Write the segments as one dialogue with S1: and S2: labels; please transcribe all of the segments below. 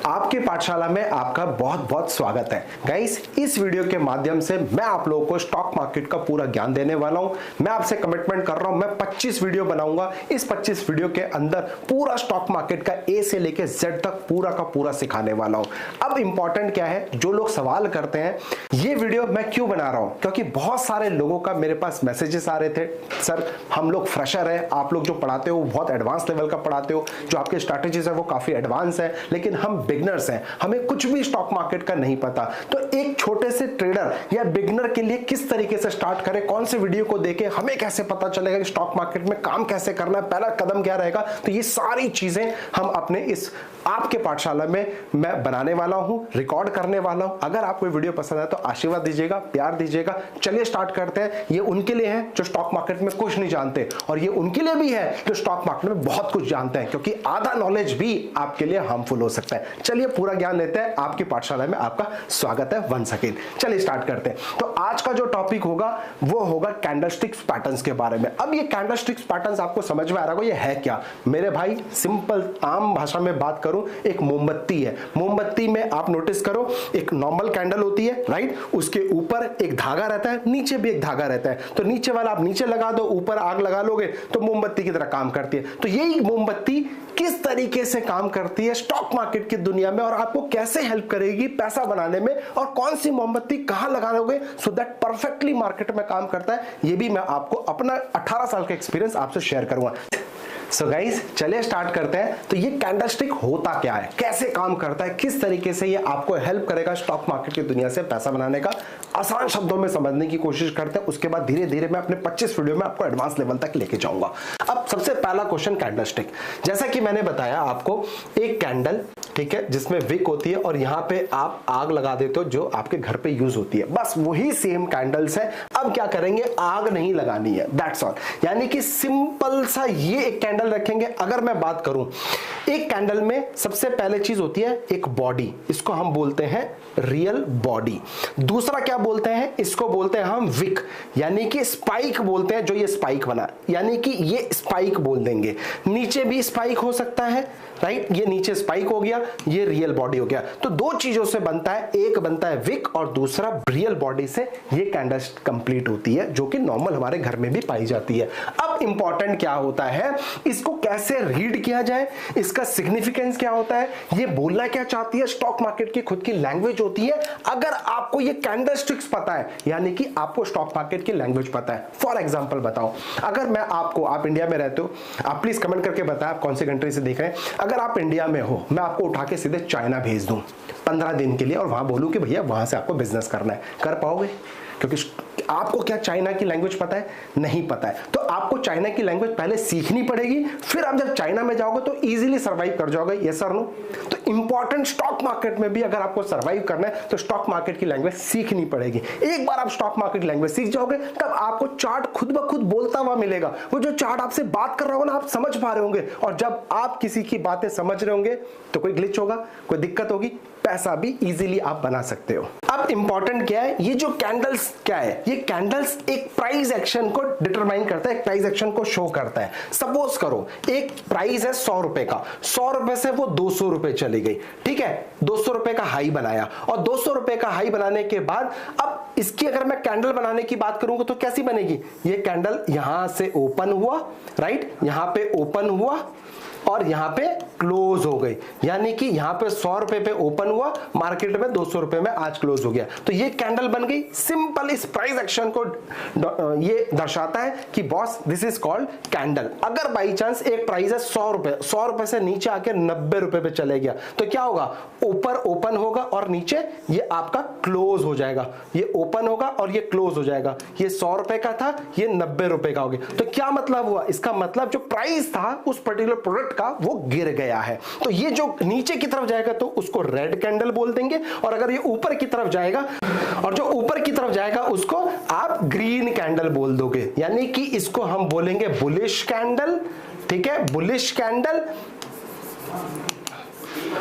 S1: आपकी पाठशाला में आपका बहुत बहुत स्वागत है। गाइस, इस वीडियो के माध्यम से मैं आप लोगों को स्टॉक मार्केट का पूरा ज्ञान देने वाला हूं। मैं आपसे कमिटमेंट कर रहा हूं, मैं 25 वीडियो बनाऊंगा। इस 25 वीडियो के अंदर पूरा स्टॉक मार्केट का ए से लेके जेड तक पूरा का पूरा सिखाने वाला हूं। अब इंपॉर्टेंट क्या है, जो लोग सवाल करते हैं ये वीडियो मैं क्यों बना रहा हूं, क्योंकि बहुत सारे लोगों का मेरे पास मैसेजेस आ रहे थे, सर हम लोग फ्रेशर है, आप लोग जो पढ़ाते हो बहुत एडवांस लेवल का पढ़ाते हो, जो आपके स्ट्रैटेजीज है वो काफी एडवांस है, लेकिन हम बिगनर्स हैं, हमें कुछ भी स्टॉक मार्केट का नहीं पता। तो एक छोटे से ट्रेडर या बिगनर के लिए किस तरीके से स्टार्ट करें, कौन से वीडियो को देखें, हमें कैसे पता चलेगा कि स्टॉक मार्केट में काम कैसे करना है, पहला कदम क्या रहेगा, तो ये सारी चीजें हम अपने इस आपके पाठशाला में मैं बनाने वाला हूं, रिकॉर्ड करने वाला हूं। अगर आपको वीडियो पसंद है तो आशीर्वाद दीजिएगा, प्यार दीजिएगा। चलिए स्टार्ट करते हैं। ये उनके लिए है जो स्टॉक मार्केट में कुछ नहीं जानते, और ये उनके लिए भी है जो स्टॉक मार्केट में बहुत कुछ जानते हैं, क्योंकि आधा नॉलेज भी आपके लिए हार्मफुल हो सकता है। चलिए पूरा ज्ञान लेते हैं। आपकी पाठशाला में आपका स्वागत है वंस अगेन। चलिए स्टार्ट करते हैं। तो आज का जो टॉपिक होगा वो होगा कैंडलस्टिक्स पैटर्न्स के बारे में। अब ये कैंडलस्टिक्स पैटर्न्स आपको समझ में आ रहा होगा ये है क्या। मेरे भाई सिंपल आम भाषा में बात करूं, एक मोमबत्ती है। मोमबत्ती में आप नोटिस करो एक नॉर्मल कैंडल होती है, राइट, उसके ऊपर एक धागा रहता है, नीचे भी एक धागा रहता है। तो नीचे वाला आप नीचे लगा दो, ऊपर आग लगा लोगे तो मोमबत्ती की तरह काम करती है। तो यही मोमबत्ती किस तरीके से काम करती है स्टॉक मार्केट की दुनिया में, और आपको कैसे हेल्प करेगी पैसा बनाने में, और कौन सी मोमबत्ती कहां लगाओगे सो दैट परफेक्टली मार्केट में काम करता है, ये भी मैं आपको अपना 18 साल का एक्सपीरियंस आपसे शेयर करूंगा। सो गाइस, चलिए स्टार्ट करते हैं। तो ये कैंडलस्टिक होता क्या है, कैसे काम करता है, किस तरीके से ये आपको हेल्प करेगा स्टॉक मार्केट की दुनिया से पैसा बनाने का, आसान शब्दों में समझने की कोशिश करते हैं। उसके बाद धीरे धीरे मैं अपने 25 वीडियो में आपको एडवांस लेवल तक लेके जाऊंगा। अब सबसे पहला क्वेश्चन, कैंडलस्टिक। जैसा कि मैंने बताया आपको, एक कैंडल, ठीक है, जिसमें विक होती है और यहाँ पे आप आग लगा देते हो जो आपके घर पे यूज होती है, बस वही सेम कैंडल्स है। अब क्या करेंगे, आग नहीं लगानी है, दैट्स ऑल। यानी कि सिंपल सा ये एक कैंडल रखेंगे। अगर मैं बात करूं, एक कैंडल में सबसे पहले चीज होती है एक बॉडी, इसको हम बोलते हैं रियल बॉडी। दूसरा क्या बोलते हैं, इसको बोलते हैं हम विक, यानी कि स्पाइक बोलते हैं, जो ये स्पाइक बना, यानी कि ये स्पाइक बोल देंगे। नीचे भी स्पाइक हो सकता है, राइट, ये नीचे स्पाइक हो गया, ये रियल बॉडी हो गया। तो दो चीजों से बनता है, एक बनता है विक और दूसरा रियल बॉडी से ये कैंडल कंप्लीट होती है, जो कि नॉर्मल हमारे घर में भी पाई जाती है। अब इंपॉर्टेंट क्या होता है, इसको कैसे रीड किया जाए, इसका सिग्निफिकेंस क्या होता है, ये बोलना क्या चाहती है, स्टॉक मार्केट की खुद की लैंग्वेज होती है। अगर आपको ये कैंडलस्टिक्स पता है, यानी कि आपको स्टॉक मार्केट की लैंग्वेज पता है। फॉर एग्जांपल बताओ, अगर मैं आपको, आप इंडिया में रहते हो, आप प्लीज कमेंट करके बताएं आप कौन सी कंट्री से देख रहे हैं। अगर आप इंडिया में हो, मैं आपको उठा के सीधे चाइना भेज दूं 15 दिन के लिए, और वहां बोलूं कि भैया वहां से आपको बिजनेस करना है, कर पाओगे? क्योंकि आपको क्या चाइना की लैंग्वेज पता है? नहीं पता है। तो आपको चाइना की लैंग्वेज पहले सीखनी पड़ेगी, फिर आप जब चाइना में जाओगे तो इजीली सर्वाइव कर जाओगे। यस और नो? तो इंपॉर्टेंट, स्टॉक मार्केट में भी अगर आपको सर्वाइव करना है तो स्टॉक मार्केट की लैंग्वेज सीखनी पड़ेगी। एक बार आप स्टॉक मार्केट लैंग्वेज सीख जाओगे, तब आपको चार्ट खुद ब खुद बोलता हुआ मिलेगा। वो जो चार्ट आपसे बात कर रहा होगा ना, आप समझ पा रहे होंगे, और जब आप किसी की बातें समझ रहे होंगे तो कोई ग्लिच होगा, कोई दिक्कत होगी, पैसा भी इजीली आप बना सकते हो। अब इंपॉर्टेंट क्या है, ये जो कैंडल्स क्या है, ये कैंडल्स एक प्राइस एक्शन को डिटरमाइन करता है, एक प्राइस एक्शन को शो करता है। सपोज करो एक प्राइस है 100 रुपए का, 100 रुपए से वो 200 रुपए चली गई, ठीक है, 200 रुपए का हाई बनाया, और 200 रुपए का हाई बनाने के बाद अब इसकी अगर मैं कैंडल बनाने की बात करूंगा तो कैसी बनेगी, ये कैंडल यहां से ओपन हुआ, राइट, यहां पे ओपन हुआ और यहां पे क्लोज हो गई, यानी कि यहां पे 100 रुपए पे ओपन हुआ, मार्केट में 200 रुपए में आज क्लोज हो गया, तो ये कैंडल बन गई। सिंपल इस प्राइस एक्शन को ये दर्शाता है कि boss this is called candle. अगर बाई चांस एक प्राइस है 100 रुपए, 100 रुपए से नीचे आके 90 रुपए पे चले गया, तो क्या होगा, ऊपर ओपन होगा और नीचे ये आपका क्लोज हो जाएगा, ये ओपन होगा और ये क्लोज हो जाएगा। ये 100 रुपए का था, ये 90 रुपए का हो गया। तो क्या मतलब हुआ, इसका मतलब जो प्राइस था उस पर्टिकुलर प्रोडक्ट का वो गिर गया है। तो ये जो नीचे की तरफ जाएगा तो उसको रेड कैंडल बोल देंगे, और अगर ये ऊपर की तरफ जाएगा, और जो ऊपर की तरफ जाएगा उसको आप ग्रीन कैंडल बोल दोगे, यानी कि इसको हम बोलेंगे बुलिश कैंडल, ठीक है, बुलिश कैंडल।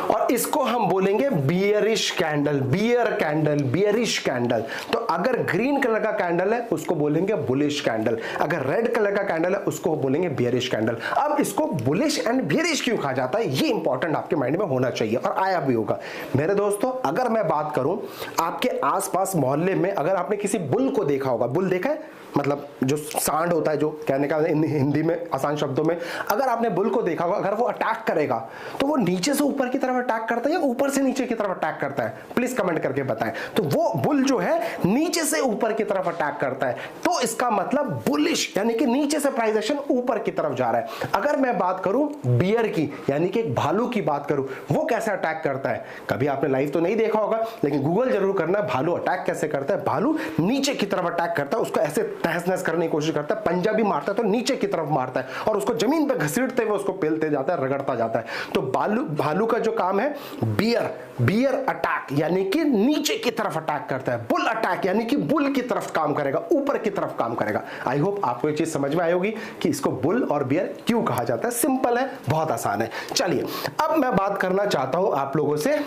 S1: और इसको हम बोलेंगे bearish candle, bear candle, bearish candle. तो अगर ग्रीन कलर का कैंडल है उसको बोलेंगे बुलिश कैंडल, अगर रेड कलर का कैंडल है उसको बोलेंगे बियरिश कैंडल। अब इसको बुलिश एंड बियरिश क्यों कहा जाता है, ये इंपॉर्टेंट आपके माइंड में होना चाहिए और आया भी होगा। मेरे दोस्तों, अगर मैं बात करूं आपके आसपास मोहल्ले में, अगर आपने किसी बुल को देखा होगा, बुल देखा है मतलब जो सांड होता है, जो कहने का हिंदी में आसान शब्दों में, अगर आपने बुल को देखा होगा, अगर वो अटैक करेगा तो वो नीचे से ऊपर की तरफ अटैक करता है या ऊपर से नीचे की तरफ अटैक करता है, प्लीज कमेंट करके बताएं। तो वो बुल जो है नीचे से ऊपर की तरफ अटैक करता है, तो इसका मतलब बुलिश, यानी कि नीचे से प्राइस एक्शन ऊपर की तरफ जा रहा है। अगर मैं बात करूं बियर की, यानी कि एक भालू की बात करूं, वो कैसे अटैक करता है, कभी आपने लाइव तो नहीं देखा होगा लेकिन गूगल जरूर करना, भालू अटैक कैसे करता है। भालू नीचे की तरफ अटैक करता है, उसको ऐसे तहस नहस करने की कोशिश करता है, पंजा भी मारता है तो नीचे की तरफ मारता है और उसको जमीन पे घसीटते हुए उसको पेलते जाता है, रगड़ता जाता है। तो भालू का जो काम है बियर अटैक, यानी कि नीचे की तरफ अटैक करता है। बुल अटैक यानी कि बुल की तरफ काम करेगा, ऊपर की तरफ काम करेगा। आई होप आपको ये चीज समझ में आई होगी कि इसको बुल और बियर क्यों कहा जाता है। सिंपल है, बहुत आसान है। चलिए अब मैं बात करना चाहता हूं आप लोगों से,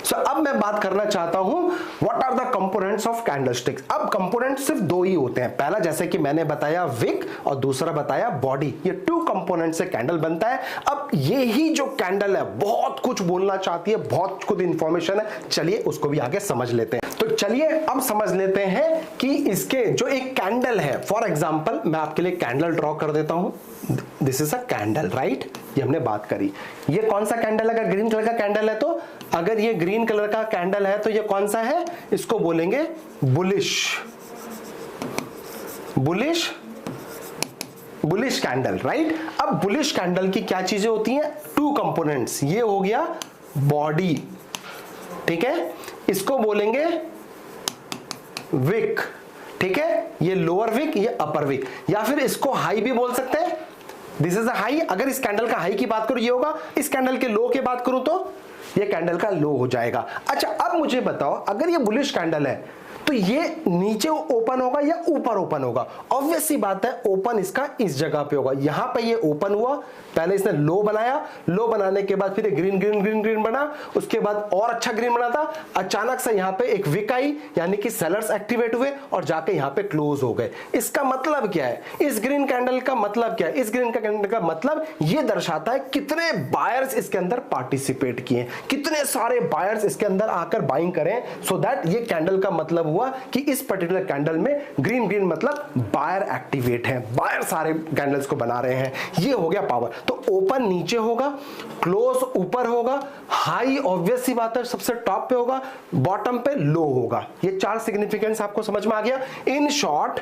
S1: अब मैं बात करना चाहता हूं what are the components of candlesticks. अब कंपोनेंट सिर्फ दो ही होते हैं, पहला जैसे कि मैंने बताया विक और दूसरा बताया बॉडी, ये 2 कंपोनेंट से कैंडल बनता है। अब ये ही जो कैंडल है बहुत कुछ बोलना चाहती है, बहुत कुछ इंफॉर्मेशन है, चलिए उसको भी आगे समझ लेते हैं। तो चलिए अब समझ लेते हैं कि इसके जो एक कैंडल है, फॉर एग्जांपल मैं आपके लिए कैंडल ड्रॉ कर देता हूं, this is a candle, right, ये हमने बात करी। ये कौन सा कैंडल है, अगर ग्रीन कलर का कैंडल है तो, अगर ये ग्रीन कलर का कैंडल है तो ये कौन सा है, इसको बोलेंगे bullish, bullish, bullish candle, right. अब बुलिश कैंडल की क्या चीजें होती हैं, 2 कंपोनेंट्स, ये हो गया बॉडी, ठीक है, इसको बोलेंगे विक, ठीक है, ये लोअर विक, ये अपर विक, या फिर इसको हाई भी बोल सकते हैं, दिस इज अ हाई। अगर इस कैंडल का हाई की बात करूं ये होगा, इस कैंडल के लो की बात करूं तो ये कैंडल का लो हो जाएगा। अच्छा अब मुझे बताओ, अगर ये बुलिश कैंडल है तो ये नीचे ओपन होगा या ऊपर ओपन होगा, ऑब्वियस सी बात है ओपन इसका इस जगह पे होगा, यहां पे ये ओपन हुआ, पहले इसने लो बनाया, लो बनाने के बाद फिर ग्रीन ग्रीन ग्रीन ग्रीन बना, उसके बाद और अच्छा ग्रीन बना था, अचानक से यहां पे एक विक आई, यानी कि सेलर्स एक्टिवेट हुए और जाके यहां पे क्लोज हो गए। इसका मतलब क्या है, इस ग्रीन कैंडल का मतलब क्या है, इस ग्रीन का कैंडल का मतलब ये दर्शाता है कितने बायर्स इसके अंदर पार्टिसिपेट किए, कितने सारे बायर्स इसके अंदर आकर बाइंग करें, सो दैट ये कैंडल का मतलब हुआ कि इस पर्टिकुलर कैंडल में ग्रीन ग्रीन मतलब बायर एक्टिवेट है, बायर सारे कैंडल्स को बना रहे हैं, ये हो गया पावर। तो ओपन नीचे होगा, क्लोज ऊपर होगा, हाई ऑब्वियस सी बात है सबसे टॉप पे होगा, बॉटम पे लो होगा। ये 4 सिग्निफिकेंस आपको समझ में आ गया। इन शॉर्ट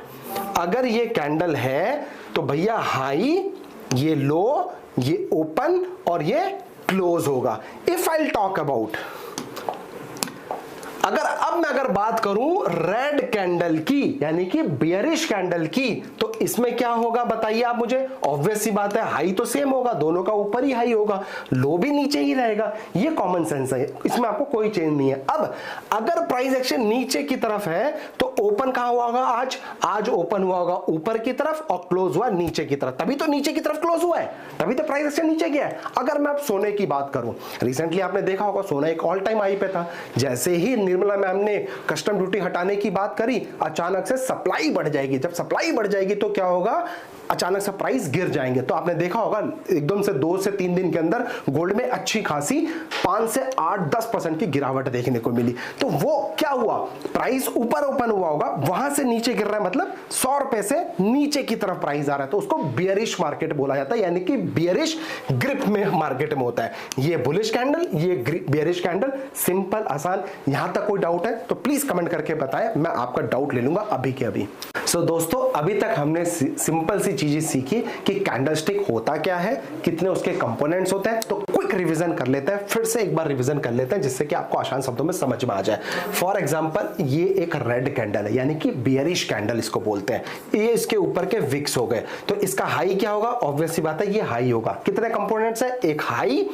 S1: अगर ये कैंडल है तो भैया हाई, ये लो, ये ओपन और ये क्लोज होगा। इफ आई टॉक अबाउट, अगर बात करूं रेड कैंडल की, यानी कि बियरिश कैंडल की, तो इसमें क्या होगा बताइए आप मुझे, ऑब्वियस सी बात है हाई तो सेम होगा, दोनों का ऊपर ही हाई होगा, लो भी नीचे ही रहेगा, ये कॉमन सेंस है, इसमें आपको कोई चेंज नहीं है। अब अगर प्राइस एक्शन नीचे की तरफ है तो ओपन कहां हुआ होगा, आज ओपन हुआ होगा ऊपर की तरफ और क्लोज हुआ नीचे की तरफ, तभी तो नीचे की तरफ क्लोज हुआ है, तभी तो प्राइस एक्शन नीचे गया है। अगर मैं अब सोने की बात करूं, रिसेंटली आपने देखा होगा सोना एक ऑल टाइम हाई पे था, जैसे ही निर्मला मैम ने कस्टम ड्यूटी हटाने की बात करी, अचानक से सप्लाई बढ़ जाएगी, जब सप्लाई बढ़ जाएगी तो क्या होगा, अचानक से प्राइस गिर जाएंगे। तो आपने देखा होगा एकदम से 2 से 3 दिन के अंदर गोल्ड में अच्छी खासी 5 से 8-10% की गिरावट देखने को मिली। तो वो क्या हुआ, प्राइस ऊपर ओपन हुआ होगा, वहां से नीचे गिर रहा है, मतलब 100 रुपए से नीचे की तरफ प्राइस आ रहा है, तो उसको बियरिश मार्केट बोला जाता है, यानी कि बियरिश ग्रिप में मार्केट में होता है। ये बुलिश कैंडल, ये बियरिश कैंडल, सिंपल आसान। यहां तक कोई डाउट है तो प्लीज कमेंट करके बताएं, मैं आपका डाउट ले लूंगा अभी के अभी। सो दोस्तों अभी तक हमने सिंपल सी चीजें सीखी कि कैंडलस्टिक होता क्या है, कितने उसके कंपोनेंट्स होते हैं। तो क्विक रिवीजन कर लेते हैं, फिर से एक बार रिवीजन कर लेते हैं जिससे कि आपको आसान शब्दों में समझ में आ जाए। फॉर एग्जांपल ये एक रेड कैंडल है, यानी कि बियरिश कैंडल इसको बोलते हैं, ये इसके ऊपर के विक्स हो गए, तो इसका हाई क्या होगा, ऑब्वियस सी बात है ये हाई होगा। कितने कंपोनेंट्स है, एक हाई,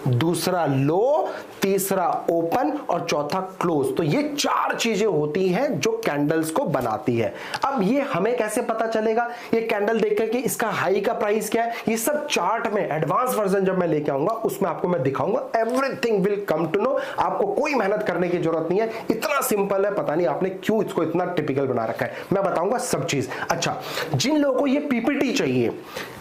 S1: दूसरा लो, तीसरा ओपन और चौथा क्लोज। तो ये 4 चीजें होती हैं जो कैंडल्स को बनाती है। अब ये हमें कैसे पता चलेगा, ये कैंडल लेकर के इसका हाई का प्राइस क्या है, ये सब चार्ट में एडवांस वर्जन जब मैं लेके आऊंगा उसमें आपको मैं दिखाऊंगा। Everything will come to know. आपको कोई मेहनत करने की जरूरत नहीं है, इतना सिंपल है, पता नहीं आपने क्यों इसको इतना टिपिकल बना रखा है। मैं बताऊंगा सब चीज। अच्छा, जिन लोगों को ये पीपीटी चाहिए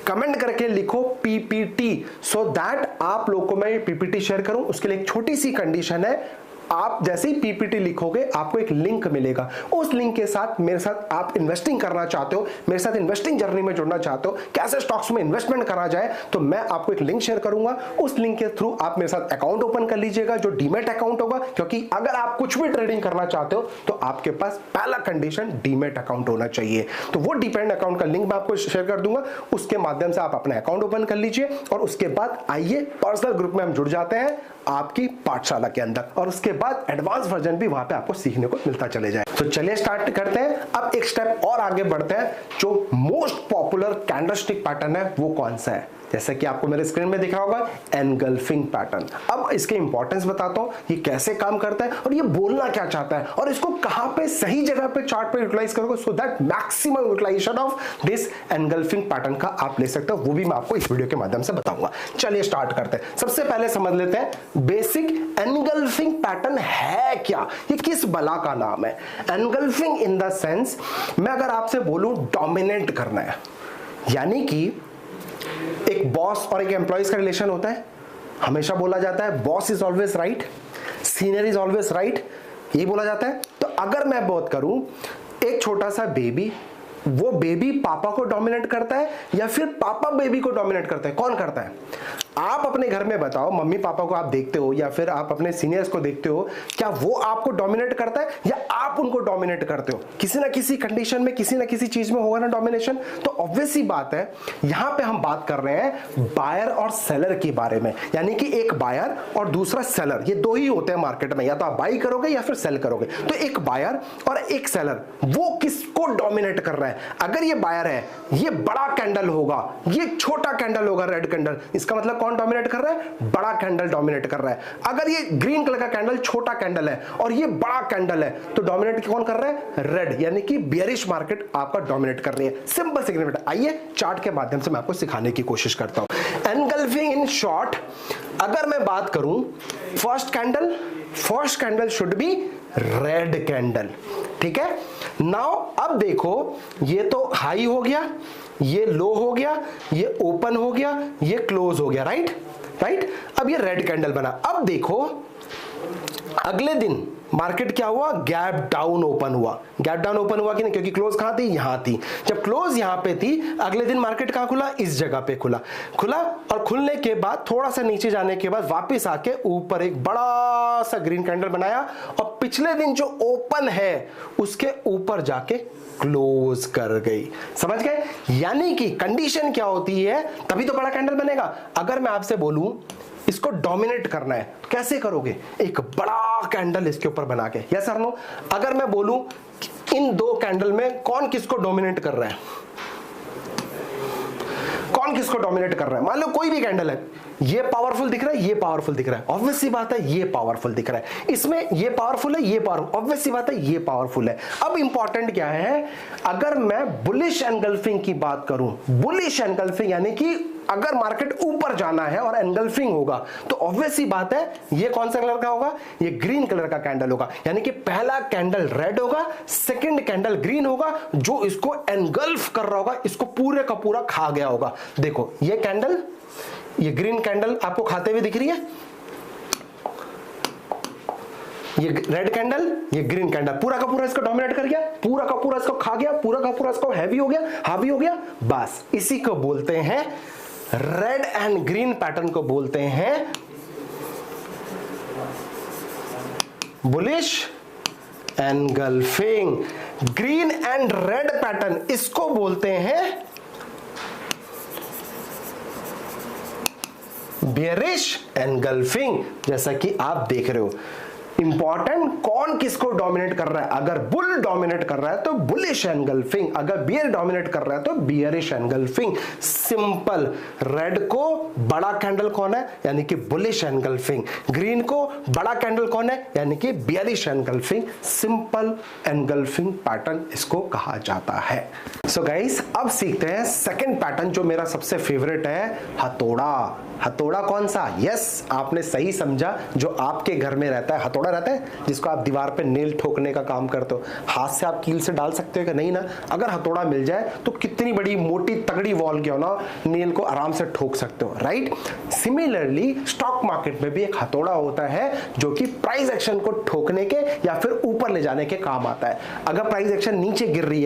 S1: कमेंट करके लिखो पीपीटी, सो दैट आप लोगों को मैं ये पीपीटी शेयर करूं। उसके लिए एक छोटी सी कंडीशन है, आप जैसे ही पीपीटी लिखोगे आपको एक लिंक मिलेगा, उस लिंक के साथ मेरे साथ आप इन्वेस्टिंग करना चाहते हो, मेरे साथ इन्वेस्टिंग जर्नी में जुड़ना चाहते हो, कैसे स्टॉक्स में इन्वेस्टमेंट करा जाए, तो मैं आपको एक लिंक शेयर करूंगा। उस लिंक के थ्रू आप मेरे साथ अकाउंट ओपन कर लीजिएगा, जो डीमैट अकाउंट होगा, क्योंकि अगर आप कुछ भी ट्रेडिंग करना चाहते हो तो आपके पास पहला कंडीशन डीमैट अकाउंट होना चाहिए। तो वो डीमैट अकाउंट का लिंक मैं आपको शेयर कर दूंगा, उसके माध्यम से आप अपना अकाउंट ओपन कर लीजिए और उसके बाद आइए पर्सनल ग्रुप में हम जुड़ जाते हैं आपकी पाठशाला के अंदर, और उसके बाद एडवांस वर्जन भी वहां पे आपको सीखने को मिलता चले जाए। तो चलिए स्टार्ट करते हैं। अब एक स्टेप और आगे बढ़ते हैं, जो मोस्ट पॉपुलर कैंडलस्टिक पैटर्न है वो कौन सा है। जैसे कि आपको मेरे स्क्रीन में दिख रहा होगा, एनगल्फिंग पैटर्न। अब इसके इंपॉर्टेंस बताता हूं, ये कैसे काम करता है और ये बोलना क्या चाहता है, और इसको कहां पे सही जगह पे चार्ट पे यूटिलाइज करोगे so that maximum utilisation of this engulfing pattern का आप ले सकते हो, वो भी मैं आपको इस वीडियो के माध्यम से बताऊंगा। चलिए स्टार्ट करते हैं। सबसे पहले समझ लेते हैं बेसिक एनगल्फिंग पैटर्न है क्या, ये किस बला का नाम है। एनगल्फिंग इन द सेंस, मैं अगर आपसे बोलूं डोमिनेट करना है, यानी कि एक बॉस और एक एम्प्लॉइज का रिलेशन होता है, हमेशा बोला जाता है boss is always right, senior is always right, ये बोला जाता है। तो अगर मैं बात करूं एक छोटा सा बेबी, वो बेबी पापा को डोमिनेट करता है या फिर पापा बेबी को डोमिनेट करता है, कौन करता है? आप अपने घर में बताओ, मम्मी पापा को आप देखते हो या फिर आप अपने सीनियर्स को देखते हो, क्या वो आपको डोमिनेट करता है या आप उनको डोमिनेट करते हो? किसी ना किसी कंडीशन में, किसी ना किसी चीज में होगा ना डोमिनेशन। तो ऑब्वियस सी बात है, यहां पे हम बात कर रहे हैं बायर और सेलर के बारे में, यानी कि एक बायर और दूसरा सेलर, ये दो ही होते हैं मार्केट में, या तो आप बाई करोगे या फिर सेल करोगे। तो एक बायर और एक सेलर, वो किसको डोमिनेट कर रहा है? अगर ये बायर है, ये बड़ा कैंडल होगा, ये छोटा कैंडल होगा, रेड कैंडल, इसका मतलब कौन डोमिनेट कर रहा है? बड़ा कैंडल डोमिनेट कर रहा है। अगर ये ग्रीन कलर का कैंडल छोटा कैंडल है और ये बड़ा कैंडल है, तो डोमिनेट कौन कर रहा है? रेड, यानी कि बियरिश मार्केट आपका डोमिनेट कर रही है। Simple significant. आइए चार्ट के माध्यम से मैं आपको सिखाने की कोशिश करता हूं। एनगल्फिंग इन शॉर्ट, अगर मैं बात करूं first candle should be red candle, ठीक है। नाउ अब देखो, ये तो हाई हो गया, ये लो हो गया, ये ओपन हो गया, ये क्लोज हो गया, राइट। अब ये रेड कैंडल बना। अब देखो अगले दिन मार्केट क्या हुआ? गैप डाउन ओपन हुआ। गैप डाउन ओपन हुआ कि नहीं? क्योंकि क्लोज कहां थी? यहां थी। जब क्लोज यहां पे थी, अगले दिन मार्केट कहां खुला? इस जगह पे खुला। और खुलने के बाद थोड़ा सा नीचे जाने के बाद वापस आके ऊपर एक बड़ा सा ग्रीन कैंडल बनाया, और पिछले दिन जो ओपन है उसके ऊपर जाके क्लोज कर गई। समझ गए? यानी कि कंडीशन क्या होती है, तभी तो बड़ा कैंडल बनेगा। अगर मैं आपसे बोलूं इसको डोमिनेट करना है, कैसे करोगे? एक बड़ा कैंडल इसके ऊपर बना के, यस और नो। अगर मैं बोलूं इन दो कैंडल में कौन किसको डोमिनेट कर रहा है, कौन किसको डोमिनेट कर रहा है? मान लो कोई भी कैंडल है, ये पावरफुल दिख रहा है, ये पावरफुल दिख रहा है, ऑब्वियस सी बात है ये पावरफुल दिख रहा है। इसमें ये पावरफुल है, ये पावरफुल, ऑब्वियस सी बात है ये पावरफुल है। अब इंपॉर्टेंट क्या है, अगर मैं बुलिश एनगल्फिंग की बात करूं, बुलिश एनगल्फिंग यानी कि अगर मार्केट ऊपर जाना है और एनगल्फिंग होगा, तो ऑब्वियस सी बात है ये कौन सा कलर का होगा? ये ग्रीन कलर का कैंडल होगा। यानी कि पहला कैंडल रेड होगा, सेकंड कैंडल ग्रीन होगा, जो इसको एनगल्फ कर रहा होगा, इसको पूरे का पूरा खा गया होगा। देखो ये कैंडल, ये ग्रीन कैंडल आपको खाते हुए दिख रही है, ये रेड कैंडल, ये ग्रीन कैंडल, पूरा का पूरा इसको डोमिनेट कर गया, पूरा का पूरा इसको खा गया, पूरा का पूरा इसको हैवी हो गया, हावी हो गया। बस इसी को बोलते हैं, रेड एंड ग्रीन पैटर्न को बोलते हैं bullish engulfing. Green and red pattern, इसको बोलते हैं बेयरिश एनगल्फिंग। जैसा कि आप देख रहे हो, इंपॉर्टेंट कौन किसको डोमिनेट कर रहा है। अगर बुल डोमिनेट कर रहा है तो बुलिश एनगल्फिंग, अगर बियर डोमिनेट कर रहा है तो बियरिश एनगल्फिंग। सिंपल। रेड को बड़ा कैंडल कौन है, यानी कि बुलिश एनगल्फिंग। ग्रीन को बड़ा कैंडल कौन है, यानी कि bearish engulfing. Simple engulfing pattern इसको कहा जाता है। सो गाइस, अब सीखते हैं सेकंड पैटर्न जो मेरा सबसे फेवरेट है, हथौड़ा। हथौड़ा कौन सा? यस, आपने सही समझा, जो आपके घर में रहता है। हथौड़ा रहता है जिसको आप दीवार पे नेल ठोकने का काम करते हो। हाथ से आप कील से डाल सकते हो कि नहीं ना? अगर हथौड़ा मिल जाए तो कितनी बड़ी मोटी तगड़ी वॉल क्यों ना, नेल को आराम से ठोक सकते हो, राइट? सिमिलरली स्टॉक मार्केट में भी एक हथौड़ा होता है जो कि प्राइस एक्शन को ठोकने के या फिर ऊपर ले जाने के काम आता है। अगर प्राइस एक्शन नीचे गिर रही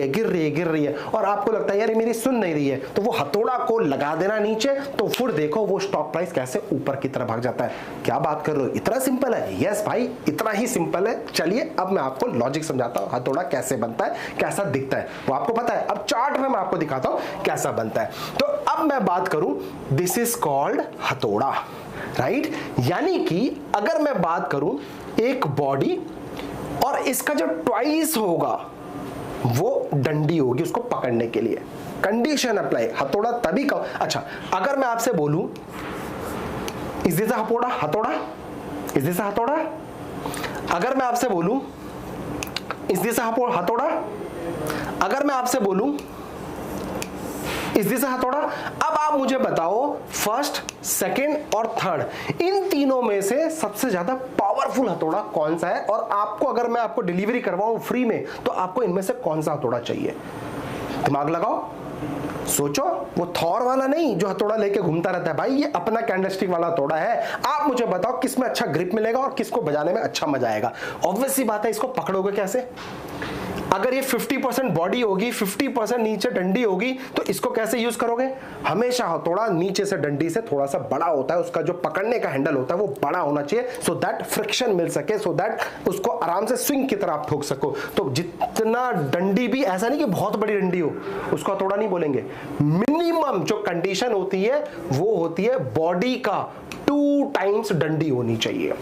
S1: है और आपको लगता है यार ये मेरी सुन नहीं रही है, तो वो हथौड़ा को लगा देना नीचे, तो फिर देखो वो स्टॉक प्राइस कैसे ऊपर की तरफ भाग जाता है। क्या बात कर रहे हो, इतना सिंपल है? यस भाई, इतना ही सिंपल है। चलिए अब मैं आपको लॉजिक समझाता हूं, हथौड़ा कैसे बनता है, कैसा दिखता है, वो आपको पता है। अब चार्ट में मैं आपको दिखाता हूं कैसा बनता है। तो अब मैं बात करूं, दिस इज कॉल्ड हथौड़ा, राइट? यानी कि अगर मैं बात करूं एक बॉडी और इसका जो ट्वाइस होगा वो डंडी होगी उसको पकड़ने के लिए। कंडीशन अप्लाई, हथौड़ा तभी का। अच्छा, अगर मैं आपसे बोलूं इज दिस अ हथौड़ा, हथौड़ा इज दिस अ हथौड़ा, अगर मैं आपसे बोलूं इज दिस अ हथौड़ा, अगर मैं आपसे बोलूं इज दिस अ हथौड़ा, अब आप मुझे बताओ फर्स्ट, सेकंड और थर्ड, इन तीनों में से सबसे ज्यादा पावरफुल हथौड़ा कौन सा है? और आपको अगर मैं आपको डिलीवरी करवाऊं फ्री में, तो आपको इनमें से कौन सा हथौड़ा चाहिए? दिमाग लगाओ, सोचो। वो थॉर वाला नहीं जो हथौड़ा लेके घूमता रहता है भाई, ये अपना कैंडलस्टिक वाला हथौड़ा है। आप मुझे बताओ किस में अच्छा ग्रिप मिलेगा और किसको बजाने में अच्छा मजा आएगा। ऑब्वियस सी बात है, इसको पकड़ोगे कैसे? अगर ये 50% बॉडी होगी, 50% नीचे डंडी होगी, तो इसको कैसे यूज करोगे? हमेशा हथौड़ा नीचे से डंडी से थोड़ा सा बड़ा होता है, उसका जो पकड़ने का हैंडल होता है वो बड़ा होना चाहिए, सो दैट फ्रिक्शन मिल सके, सो दैट उसको आराम से स्विंग की तरह आप ठोक सको। तो जितना डंडी भी, ऐसा नहीं कि बहुत बड़ी डंडी हो, उसको हथौड़ा नहीं बोलेंगे। मिनिमम जो कंडीशन होती है वो होती है बॉडी का 2 टाइम्स डंडी होनी चाहिए।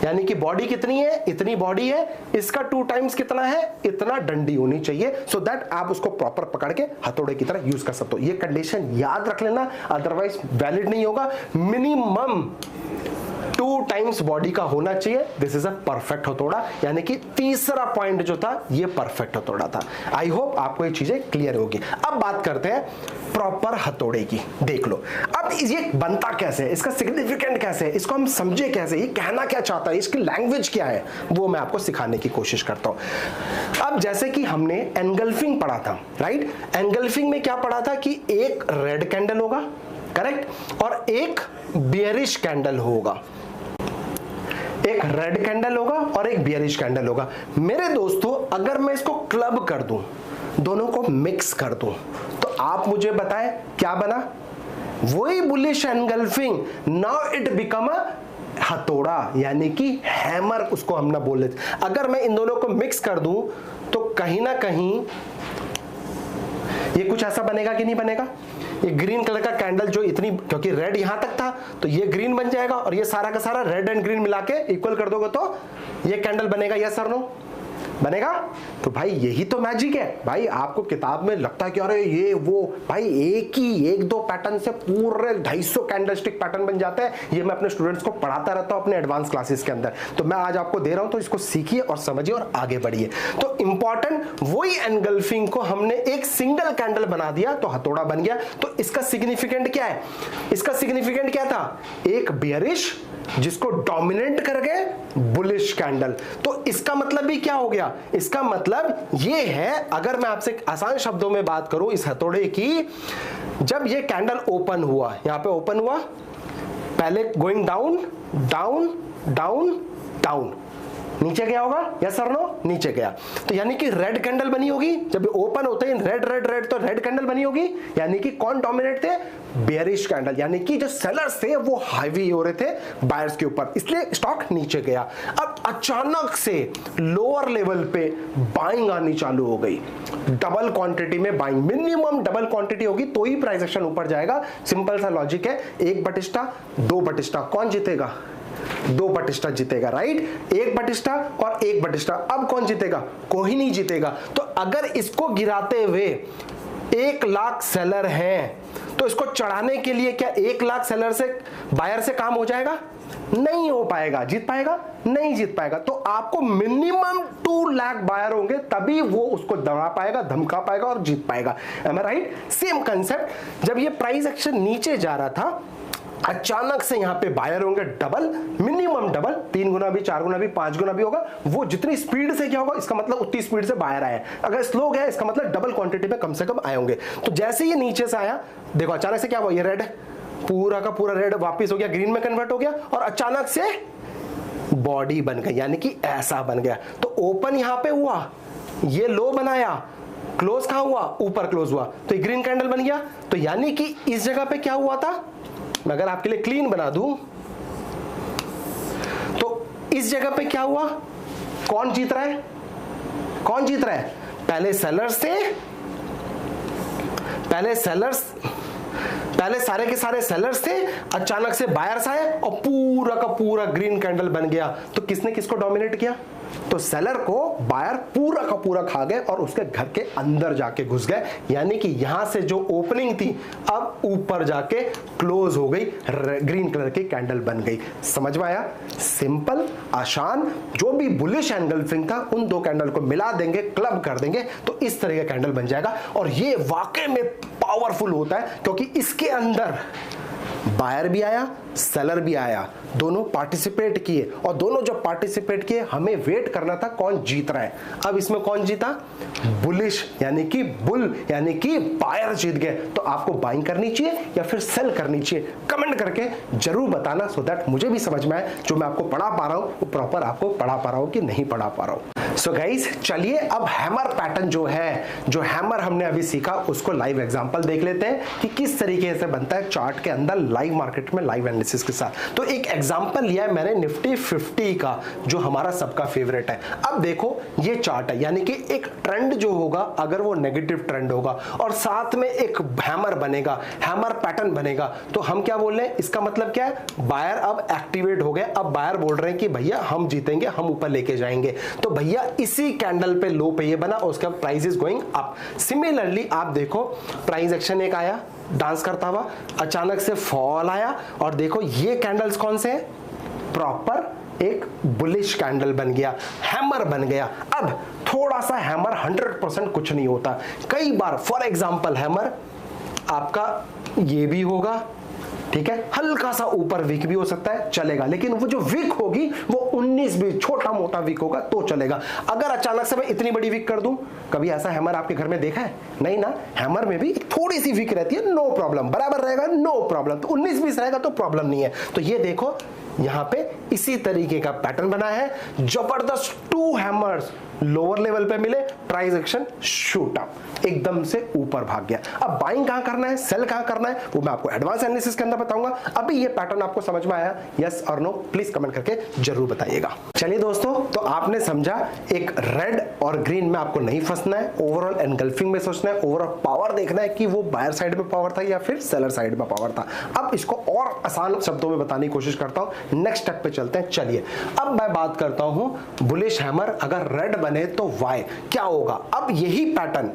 S1: यानी कि बॉडी कितनी है, इतनी बॉडी है, इसका 2 टाइम्स कितना है, इतना डंडी होनी चाहिए, सो दैट आप उसको प्रॉपर पकड़ के हथौड़े की तरह यूज कर सकते हो। ये कंडीशन याद रख लेना, अदरवाइज वैलिड नहीं होगा। मिनिमम 2 टाइम्स बॉडी का होना चाहिए। दिस इज अ परफेक्ट हथौड़ा, यानी कि तीसरा पॉइंट जो था ये परफेक्ट हथौड़ा था। आई होप आपको ये चीजें क्लियर होगी। अब बात करते हैं प्रॉपर हथौड़े की। देख लो अब ये बनता कैसे है, इसका सिग्निफिकेंट कैसे है, इसको हम समझे कैसे, ये कहना क्या चाहता है, इसकी लैंग्वेज क्या है, वो मैं आपको सिखाने की कोशिश करता हूं। अब जैसे कि हमने एनगल्फिंग पढ़ा था, राइट? एनगल्फिंग में क्या पढ़ा था कि एक रेड कैंडल होगा, करेक्ट, और एक बियरिश कैंडल होगा। एक रेड कैंडल होगा और एक बियरिश कैंडल होगा। मेरे दोस्तों, अगर मैं इसको क्लब कर दूं, दोनों को मिक्स कर दूं, तो आप मुझे बताएं क्या बना? वही bullish engulfing. Now it become a हथौड़ा, यानी कि हैमर उसको हम ना बोले। अगर मैं इन दोनों को मिक्स कर दूं तो कहीं ना कहीं ये कुछ ऐसा बनेगा कि नहीं बनेगा? ये ग्रीन कलर का कैंडल जो इतनी, क्योंकि रेड यहां तक था तो ये ग्रीन बन जाएगा, और ये सारा का सारा रेड एंड ग्रीन मिला के इक्वल कर दोगे तो ये कैंडल बनेगा। यस और नो? बनेगा। तो भाई यही तो मैजिक है भाई। आपको किताब में लगता है कि अरे ये वो, भाई एक दो पैटर्न से पूरे 250 कैंडलस्टिक पैटर्न बन जाता है। ये मैं अपने स्टूडेंट्स को पढ़ाता रहता हूं अपने एडवांस क्लासेस के अंदर। तो मैं आज आपको दे रहा हूं, तो इसको सीखिए और समझिए और आगे बढ़िए। तो इंपॉर्टेंट, वही एनगल्फिंग को हमने एक सिंगल कैंडल बना दिया तो हथौड़ा बन गया। तो इसका सिग्निफिकेंट क्या है? इसका सिग्निफिकेंट क्या था? एक बियरिश जिसको डोमिनेट कर गए बुलिश कैंडल। तो इसका मतलब भी क्या हो गया? इसका मतलब ये है, अगर मैं आपसे आसान शब्दों में बात करूं इस हथौड़े की, जब ये कैंडल ओपन हुआ, यहां पे ओपन हुआ, पहले going down down down down, नीचे गया होगा, यस सर नो? नीचे गया, तो यानी कि रेड कैंडल बनी होगी। जब ओपन होते हैं रेड रेड रेड, तो रेड कैंडल बनी होगी, यानी कि कौन डोमिनेट थे? बेयरिश कैंडल, यानी कि जो सेलर्स थे वो हाईवी हो रहे थे बायर्स के ऊपर, इसलिए स्टॉक नीचे गया। अब अचानक से लोअर लेवल पे बाइंग आनी चालू हो गई, डबल क्वांटिटी में बाइंग, मिनिमम डबल क्वांटिटी होगी तो ही प्राइस एक्शन ऊपर जाएगा। सिंपल सा लॉजिक है, 1/2 2/2, कौन जीतेगा? 2 बटिस्टा जीतेगा, राइट। 1 बटिस्टा और 1 बटिस्टा। अब कौन जीतेगा? कोई नहीं जीतेगा। तो अगर इसको गिराते हुए 1 लाख सेलर हैं तो इसको चढ़ाने के लिए क्या 1 लाख सेलर से, बायर से काम हो जाएगा? नहीं हो पाएगा। जीत पाएगा? नहीं जीत पाएगा। तो आपको मिनिमम 2 लाख बायर होंगे तभी वो उसको दबा पाएगा, धमका पाएगा और जीत पाएगा। एम आई राइट? सेम कंसेप्ट, जब ये प्राइस एक्शन नीचे जा रहा था, अचानक से यहां पे बायर होंगे डबल, मिनिमम डबल, 3 गुना भी, 4 गुना भी, 5 गुना भी होगा। वो जितनी स्पीड से क्या होगा, इसका मतलब उतनी स्पीड से बायर आए। अगर स्लो गया इसका मतलब डबल क्वांटिटी में कम से कम आए होंगे। तो जैसे ये नीचे से आया, देखो अचानक से क्या हुआ, ये रेड पूरा का पूरा रेड वापस हो गया, ग्रीन में कन्वर्ट हो गया और अचानक से बॉडी बन गई, यानी कि ऐसा बन गया। तो ओपन यहां पे हुआ, ये लो बनाया, क्लोज कहां हुआ? ऊपर क्लोज हुआ, तो ये ग्रीन कैंडल बन गया। तो यानी कि इस जगह पे क्या हुआ था, मैं अगर आपके लिए क्लीन बना दूं तो इस जगह पे क्या हुआ, कौन जीत रहा है? कौन जीत रहा है? पहले सारे के सारे सेलर्स थे, अचानक से बायर्स आए और पूरा का पूरा ग्रीन कैंडल बन गया। तो किसने किसको डोमिनेट किया? तो सेलर को बायर पूरा का पूरा खा गए और उसके घर के अंदर जाके घुस गए, यानी कि यहां से जो ओपनिंग थी अब ऊपर जाके क्लोज हो गई, ग्रीन कलर की कैंडल बन गई। समझ में आया? सिंपल, आसान। जो भी बुलिश एंगल्फिंग था उन 2 कैंडल को मिला देंगे, क्लब कर देंगे तो इस तरह का कैंडल बन जाएगा। और ये वाकई में पावरफुल होता है क्योंकि इसके अंदर बायर भी आया, सेलर भी आया, दोनों पार्टिसिपेट किए और दोनों जब पार्टिसिपेट किए हमें वेट करना था कौन जीत रहा है। अब इसमें कौन जीता? बुलिश यानी कि बुल यानी कि बायर जीत गए। तो आपको बाइंग करनी चाहिए या फिर सेल करनी चाहिए? कमेंट करके जरूर बताना, सो दैट मुझे भी समझ में आए जो मैं आपको पढ़ा पा रहा हूं वो प्रॉपर आपको पढ़ा पा रहा हूं कि नहीं पढ़ा पा रहा हूं। सो गाइस, चलिए अब हैमर पैटर्न जो है, जो हैमर हमने अभी सीखा उसको लाइव एग्जांपल देख लेते हैं कि किस तरीके से बनता है चार्ट के अंदर लाइव मार्केट में लाइव एनालिसिस के साथ। तो एक एग्जांपल लिया है मैंने निफ्टी 50 का, जो हमारा सबका फेवरेट है। अब देखो ये चार्ट है, यानी कि एक ट्रेंड जो होगा अगर वो नेगेटिव ट्रेंड होगा और साथ में एक हैमर बनेगा, हैमर पैटर्न बनेगा, तो हम क्या बोल रहे हैं? इसका मतलब क्या है? बायर अब एक्टिवेट हो गए। अब बायर बोल रहे हैं कि भैया हम जीतेंगे, हम ऊपर लेके जाएंगे। तो भैया इसी कैंडल पे लो पे ये बना और उसका price is going up. Similarly आप देखो प्राइस एक्शन एक आया डांस करता हुआ, अचानक से फॉल आया और देखो ये कैंडल्स कौन से हैं? प्रॉपर एक बुलिश कैंडल बन गया, हैमर बन गया। अब थोड़ा सा हैमर 100% कुछ नहीं होता। कई बार फॉर एग्जांपल हैमर आपका ये भी होगा, ठीक है, हल्का सा ऊपर वीक भी हो सकता है, चलेगा। लेकिन वो जो वीक होगी वो 19 भी छोटा मोटा वीक होगा तो चलेगा। अगर अचानक से मैं इतनी बड़ी वीक कर दूं, कभी ऐसा हैमर आपके घर में देखा है? नहीं ना। हैमर में भी थोड़ी सी वीक रहती है, नो प्रॉब्लम, बराबर रहेगा, नो प्रॉब्लम। तो 19-20 रहेगा तो प्रॉब्लम नहीं है। तो ये देखो यहां पे इसी तरीके का पैटर्न बना है, जबरदस्त 2 हैमर्स लोअर लेवल पे मिले, प्राइस एक्शन शूट अप, एकदम से ऊपर भाग गया। अब बाइंग कहां करना है, सेल कहां करना है, वो मैं आपको एडवांस एनालिसिस के अंदर बताऊंगा। अभी ये पैटर्न आपको समझ में आया? यस और नो प्लीज कमेंट करके जरूर बताइएगा। चलिए दोस्तों, तो आपने समझा एक रेड और ग्रीन में आपको नहीं फंसना है, ओवरऑल एनगल्फिंग में सोचना है, ओवरऑल पावर देखना है कि वो बायर साइड में पावर था या फिर सेलर साइड में पावर था। अब इसको और आसान शब्दों में बताने की कोशिश करता हूं, नेक्स्ट स्टेप पे चलते हैं। चलिए अब मैं बात करता हूं बुलिश हैमर अगर रेड बने तो वाई क्या होगा। अब यही pattern,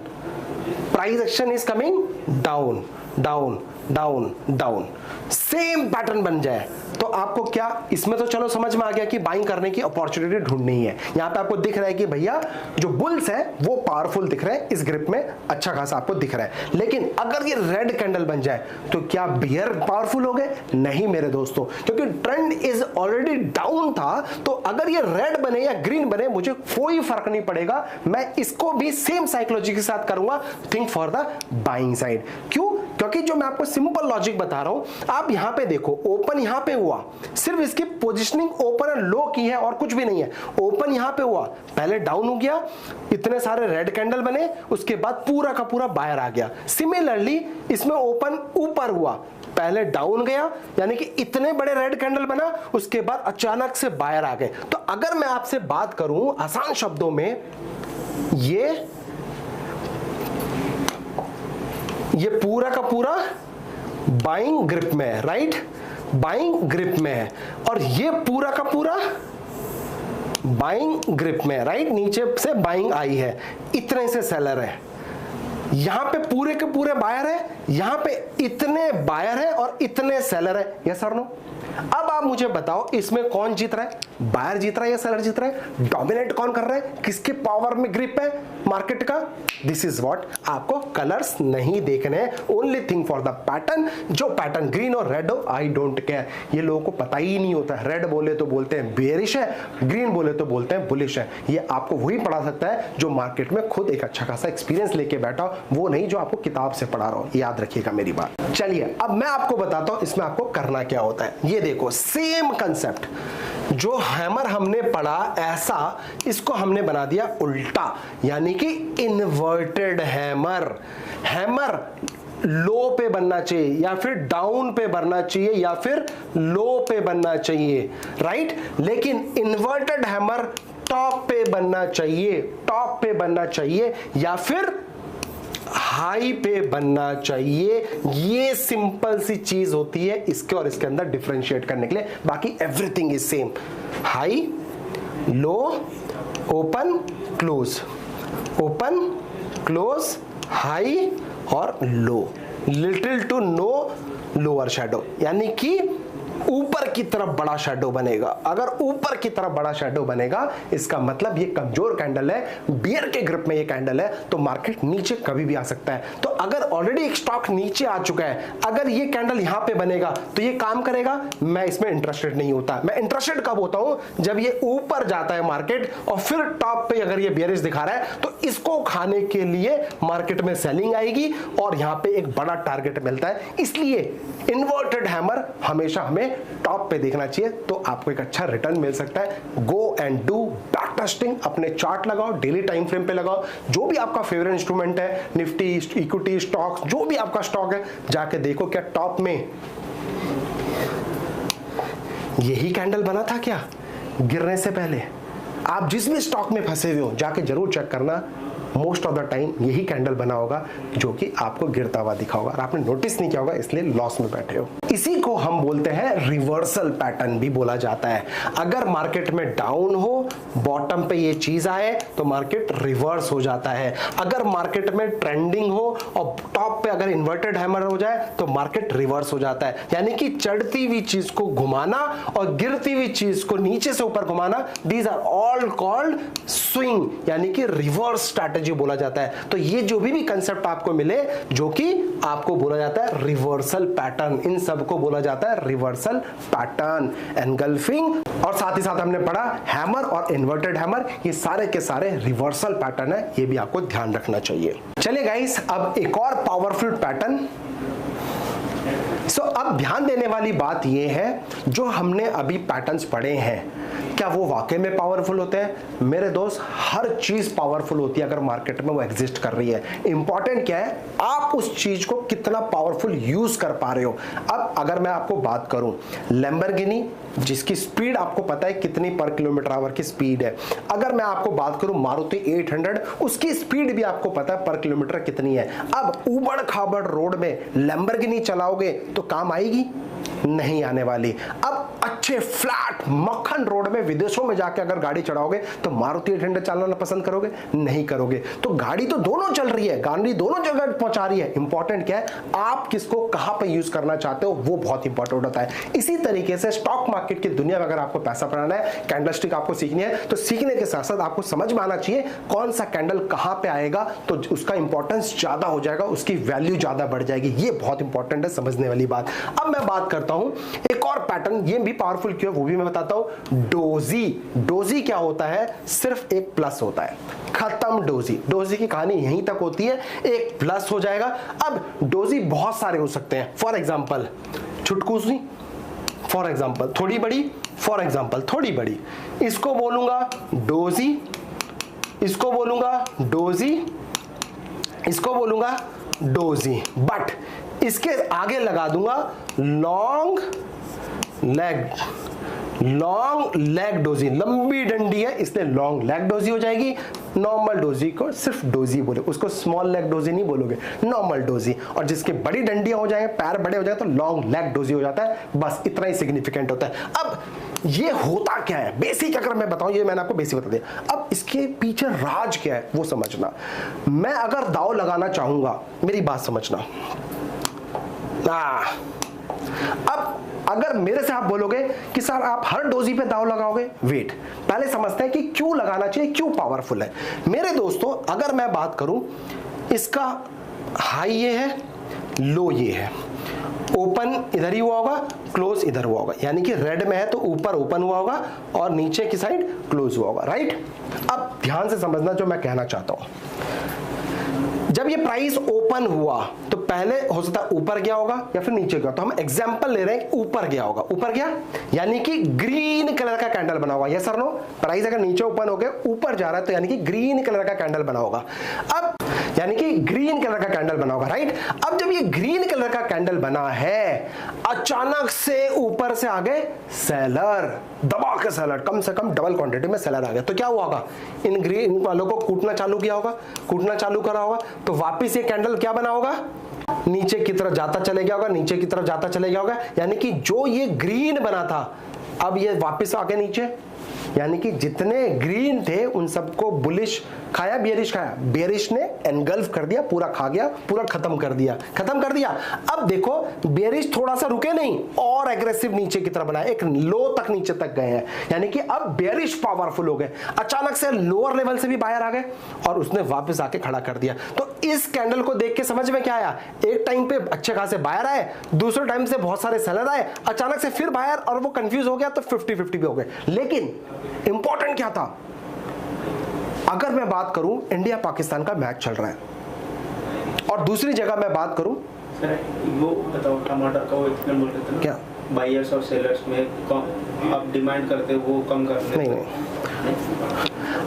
S1: price action is coming down down down down, same pattern बन जाए तो आपको क्या इसमें तो चलो समझ में आ गया कि बाइंग करने की अपॉर्चुनिटी ढूंढनी है। यहां पे आपको दिख रहा है कि भैया जो बुल्स है वो पावरफुल दिख रहे हैं, इस ग्रिप में अच्छा खासा आपको दिख रहा है। लेकिन अगर ये रेड कैंडल बन जाए तो क्या बियर पावरफुल हो गए? नहीं मेरे दोस्तों, क्योंकि ट्रेंड इज ऑलरेडी डाउन था। तो अगर ये रेड बने या ग्रीन बने मुझे कोई फर्क नहीं पड़ेगा, मैं इसको भी सेम साइकोलॉजी के साथ करूंगा, think for the buying side. क्यों? क्योंकि जो मैं आपको सिंपल लॉजिक बता रहा हूं, आप यहां पे देखो ओपन यहां पे हुआ, सिर्फ इसकी पोजीशनिंग ओपन और लो की है और कुछ भी नहीं है। ओपन यहां पे हुआ, पहले डाउन हो गया, इतने सारे रेड कैंडल बने, उसके बाद पूरा का पूरा बायर आ गया। सिमिलरली इसमें ओपन ऊपर हुआ, पहले डाउन गया, यानी कि इतने बड़े रेड कैंडल बना, उसके बाद अचानक से बायर आ गए। तो अगर मैं आपसे बात करूं आसान शब्दों में, ये पूरा का पूरा बाइंग ग्रिप में है, राइट? बाइंग ग्रिप में है और ये पूरा का पूरा बाइंग ग्रिप में, राइट, नीचे से बाइंग आई है, इतने से सेलर है, यहां पे पूरे के पूरे बायर है, यहां पे इतने बायर है और इतने सेलर है। यस और नो? अब आप मुझे बताओ इसमें कौन जीत रहा है, बायर जीत रहा है या सेलर जीत रहा है? डोमिनेट कौन कर रहा है, किसके पावर में ग्रिप है मार्केट का? दिस इज व्हाट, आपको कलर्स नहीं देखने हैं, only thing for the pattern. जो पैटर्न ग्रीन और रेड हो, आई डोंट केयर, ये लोगों को पता ही नहीं होता। रेड बोले तो बोलते हैं बेयरिश है, ग्रीन बोले तो बोलते हैं बुलिश है। ये आपको वही पढ़ा सकता है जो मार्केट में खुद एक अच्छा खासा एक्सपीरियंस लेके बैठा हो, वो नहीं जो आपको किताब से पढ़ा रहा हो। याद रखिएगा मेरी बात। चलिए अब मैं आपको बताता हूं इसमें आपको करना क्या होता है। ये देखो सेम कंसेप्ट, जो हैमर हमने पढ़ा ऐसा, इसको हमने बना दिया उल्टा, यानी कि इन्वर्टेड हैमर। हैमर लो पे बनना चाहिए या फिर डाउन पे बनना चाहिए या फिर लो पे बनना चाहिए, राइट? लेकिन इन्वर्टेड हैमर टॉप पे बनना चाहिए, टॉप पे बनना चाहिए या फिर हाई पे बनना चाहिए। ये सिंपल सी चीज होती है इसके और इसके अंदर डिफरेंशिएट करने के लिए, बाकी everything is same. High, low, open, close, open, close, high और low, little to no lower shadow, यानी कि ऊपर की तरफ बड़ा शैडो बनेगा। अगर ऊपर की तरफ बड़ा शैडो बनेगा इसका मतलब ये कमजोर कैंडल है, बियर के ग्रिप में ये कैंडल है, तो मार्केट नीचे कभी भी आ सकता है। तो अगर ऑलरेडी एक स्टॉक नीचे आ चुका है, अगर ये कैंडल यहां पे बनेगा तो ये काम करेगा? मैं इसमें इंटरेस्टेड नहीं होता। मैं इंटरेस्टेड कब होता हूं? जब ये ऊपर जाता है मार्केट और फिर टॉप पे अगर ये बियरिश दिखा रहा है तो इसको खाने के लिए मार्केट में सेलिंग आएगी और यहां पे एक बड़ा टारगेट मिलता है। इसलिए इन्वर्टेड हैमर हमेशा हमें टॉप पे देखना चाहिए, तो आपको एक अच्छा रिटर्न मिल सकता है। Go and do back testing, अपने चार्ट लगाओ, डेली टाइम फ्रेम पे लगाओ, जो भी आपका फेवरेट इंस्ट्रूमेंट है, निफ्टी, इक्विटी, स्टॉक्स, जो भी आपका स्टॉक है, जाके देखो क्या टॉप में यही कैंडल बना था क्या गिरने से पहले? आप जिस भी स्टॉक में फंसे हुए हो जाके जरूर चेक करना, मोस्ट ऑफ द टाइम यही कैंडल बना होगा जो कि आपको गिरता हुआ दिखा होगा और आपने नोटिस नहीं किया होगा, इसलिए लॉस में बैठे हो। इसी को हम बोलते हैं रिवर्सल पैटर्न भी बोला जाता है। अगर मार्केट में डाउन हो, बॉटम पे ये चीज आए तो मार्केट रिवर्स हो जाता है। अगर मार्केट में ट्रेंडिंग हो और टॉप पे अगर इन्वर्टेड हैमर हो जाए तो मार्केट रिवर्स हो जाता है। यानी कि चढ़ती हुई चीज को घुमाना और गिरती हुई चीज को नीचे से ऊपर घुमाना, these are all called swing, यानी कि रिवर्स स्ट्रैटेजी बोला जाता है। तो ये जो भी कंसेप्ट आपको मिले जो कि आपको बोला जाता है रिवर्सल पैटर्न, इन सब को बोला जाता है रिवर्सल पैटर्न, एनगल्फिंग। और साथ ही साथ हमने पढ़ा हैमर और इन्वर्टेड हैमर, ये सारे के सारे रिवर्सल पैटर्न है, ये भी आपको ध्यान रखना चाहिए। चलिए गाइस, अब एक और पावरफुल पैटर्न। अब ध्यान देने वाली बात यह है, जो हमने अभी पैटर्न्स पढ़े हैं क्या वो वाकई में पावरफुल होते हैं? मेरे दोस्त, हर चीज पावरफुल होती है अगर मार्केट में वो एग्जिस्ट कर रही है। इंपॉर्टेंट क्या है, आप उस चीज को कितना पावरफुल यूज कर पा रहे हो। अब अगर मैं आपको बात करूं लैम्बोर्गिनी, जिसकी स्पीड आपको पता है कितनी पर किलोमीटर आवर की स्पीड है। अगर मैं आपको बात करूं मारुति 800, उसकी स्पीड भी आपको पता है पर किलोमीटर कितनी है। अब उबड़ खाबड़ रोड में लैम्बोर्गिनी चलाओगे तो काम आएगी? नहीं आने वाली। अब अच्छे फ्लैट मक्खन रोड में विदेशों में जाके अगर गाड़ी चढ़ाओगे तो मारुति 800 चलाना पसंद करोगे? नहीं करोगे। तो गाड़ी तो दोनों चल रही है, गाड़ी दोनों जगह पहुंचा रही है। इंपॉर्टेंट क्या है, आप किसको कहां पे यूज करना चाहते हो, वो बहुत इंपॉर्टेंट होता है। इसी तरीके से स्टॉक मार्केट की दुनिया में अगर आपको पैसा बनाना है, कैंडलस्टिक आपको सीखनी है, तो सीखने के साथ साथ आपको समझ में आना चाहिए कौन सा कैंडल कहां पे आएगा तो उसका इंपॉर्टेंस ज्यादा हो जाएगा, उसकी वैल्यू ज्यादा बढ़ जाएगी। ये बहुत इंपॉर्टेंट है समझने वाली बात। अब मैं बात करता हूं एक और पैटर्न, ये भी पावरफुल क्यों है वो भी मैं बताता हूं। डोजी। डोजी क्या होता है? सिर्फ एक प्लस होता है, खत्म डोजी। डोजी की कहानी यहीं तक होती है, एक प्लस हो जाएगा। अब डोजी बहुत सारे हो सकते हैं। फॉर एग्जांपल छुटकुसी, फॉर एग्जांपल थोड़ी बड़ी, फॉर एग्जांपल थोड़ी बड़ी। इसको बोलूंगा डोजी, इसको बोलूंगा डोजी, इसको बोलूंगा डोजी, बट इसके आगे लगा दूंगा long leg, long leg doji, लंबी डंडी है इसलिए लॉन्ग लेग डोजी हो जाएगी। नॉर्मल डोजी को सिर्फ डोजी बोले, उसको स्मॉल लेग डोजी नहीं बोलोगे, नॉर्मल डोजी। और जिसके बड़ी डंडियां हो जाए, पैर बड़े हो जाए तो लॉन्ग लेग डोजी हो जाता है। बस इतना ही सिग्निफिकेंट होता है। अब ये होता क्या है बेसिक, अगर मैं बताऊं, ये मैंने आपको बेसिक बता दिया। अब इसके पीछे राज क्या है वो समझना। मैं अगर दांव लगाना चाहूंगा, मेरी बात समझना, अब अगर मेरे से आप बोलोगे कि सर आप हर डोजी पे दांव लगाओगे, वेट, पहले समझते हैं कि क्यों लगाना चाहिए, क्यों पावरफुल है। मेरे दोस्तों अगर मैं बात करूं, इसका हाई ये है, लो ये है, ओपन इधर ही हुआ होगा, क्लोज इधर हुआ होगा, यानी कि रेड में है तो ऊपर ओपन हुआ होगा और नीचे की साइड क्लोज हुआ होगा, राइट। अब ध्यान से समझना जो मैं कहना चाहता हूं। जब ये प्राइस ओपन हुआ तो पहले हो सकता है ऊपर गया होगा या फिर नीचे गया, तो हम एग्जांपल ले रहे हैं कि ऊपर गया होगा। ऊपर गया यानी कि ग्रीन कलर का कैंडल बना होगा, यस और नो। प्राइस अगर नीचे ओपन हो गया ऊपर जा रहा है तो यानी कि ग्रीन कलर का कैंडल बना होगा। अब यानी कि ग्रीन कलर का कैंडल बना होगा, राइट। अब जब ये ग्रीन कलर का कैंडल बना है, अचानक से ऊपर से आ गए सेलर, दबा के सेलर, कम से कम डबल क्वांटिटी में सेलर आ गया, तो क्या हुआ होगा, इन ग्रीन वालों को कूटना चालू किया होगा, कूटना चालू करा होगा, तो वापिस ये कैंडल क्या बना होगा, नीचे की तरफ जाता चले गया होगा, नीचे की तरफ जाता चले गया होगा। यानी कि जो ये ग्रीन बना था अब ये वापस आके नीचे, यानी कि जितने ग्रीन थे उन सबको बुलिश खाया, बेरिश खाया, बेरिश ने एनगल्फ कर दिया, पूरा खा गया, पूरा खत्म कर दिया, खत्म कर दिया। अब देखो बेरिश थोड़ा सा रुके नहीं और एग्रेसिव नीचे की तरफ बनाया, एक लो तक नीचे तक गए हैं, यानी कि अब बेरिश पावरफुल हो गए, अचानक से लोअर लेवल से भी बाहर आ गए और उसने वापस आके खड़ा कर दिया। तो इस कैंडल को देख के समझ में क्या आया, एक टाइम पे अच्छे खासे बाहर आए, दूसरे टाइम से बहुत सारे सेलर आए, अचानक से फिर बाहर और वो कंफ्यूज हो गया तो 50-50 भी हो गए। लेकिन इंपॉर्टेंट क्या था, अगर मैं बात करूं इंडिया पाकिस्तान का मैच चल रहा है और दूसरी जगह मैं बात करूं,
S2: सर वो बताओ टमाटर का वो इतने बोल रहे थे ना, क्या बायर्स और सेलर्स में कम आप डिमांड करते वो कम करते
S1: नहीं।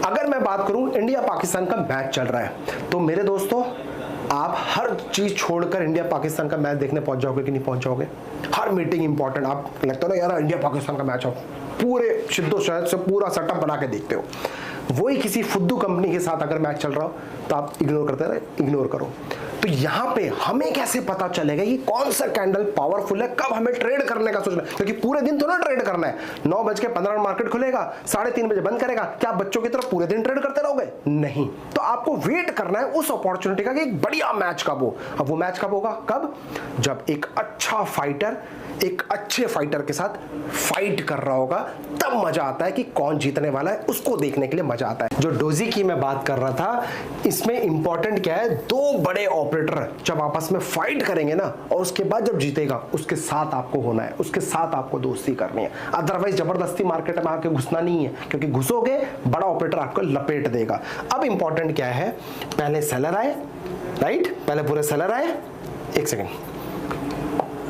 S1: अगर मैं बात करूं इंडिया पाकिस्तान का मैच चल रहा है तो मेरे दोस्तों आप हर चीज छोड़कर इंडिया पाकिस्तान का मैच देखने पहुंच जाओगे कि नहीं पहुंच जाओगे। हर मीटिंग इंपॉर्टेंट, आप लगता है ना यार इंडिया पाकिस्तान का मैच हो, पूरे शिद्दो शहद से पूरा सेटअप बना के देखते हो। वही किसी फुद्दू कंपनी के साथ अगर मैच चल रहा हो तो आप इग्नोर करते रहे, इग्नोर करो। तो यहाँ पे हमें कैसे पता चलेगा कि कौन सा कैंडल पावरफुल है, कब हमें ट्रेड करने का सोचना है, क्योंकि पूरे दिन तो ना ट्रेड करना है। 9:15 मार्केट खुलेगा, 3:30 बजे बंद करेगा, क्या आप बच्चों की तरफ पूरे दिन ट्रेड करते रहोगे? नहीं। तो आपको वेट करना है उस अपॉर्चुनिटी का कि एक बढ़िया मैच कब हो। अब वो मैच कब होगा, कब, जब एक अच्छा फाइटर एक अच्छे फाइटर के साथ फाइट कर रहा होगा, तब मजा आता है कि कौन जीतने वाला है, उसको देखने के लिए मजा आता है। जो डोजी की मैं बात कर रहा था, इसमें इंपॉर्टेंट क्या है, दो बड़े ऑपरेटर जब आपस में फाइट करेंगे ना और उसके बाद जब जीतेगा उसके साथ आपको होना है, उसके साथ आपको दोस्ती करनी है। अदरवाइज जबरदस्ती मार्केट में आके घुसना नहीं है, क्योंकि घुसोगे बड़ा ऑपरेटर आपको लपेट देगा। अब इंपॉर्टेंट क्या है, पहले सेलर आए, राइट, पहले पूरे सेलर आए, एक सेकेंड।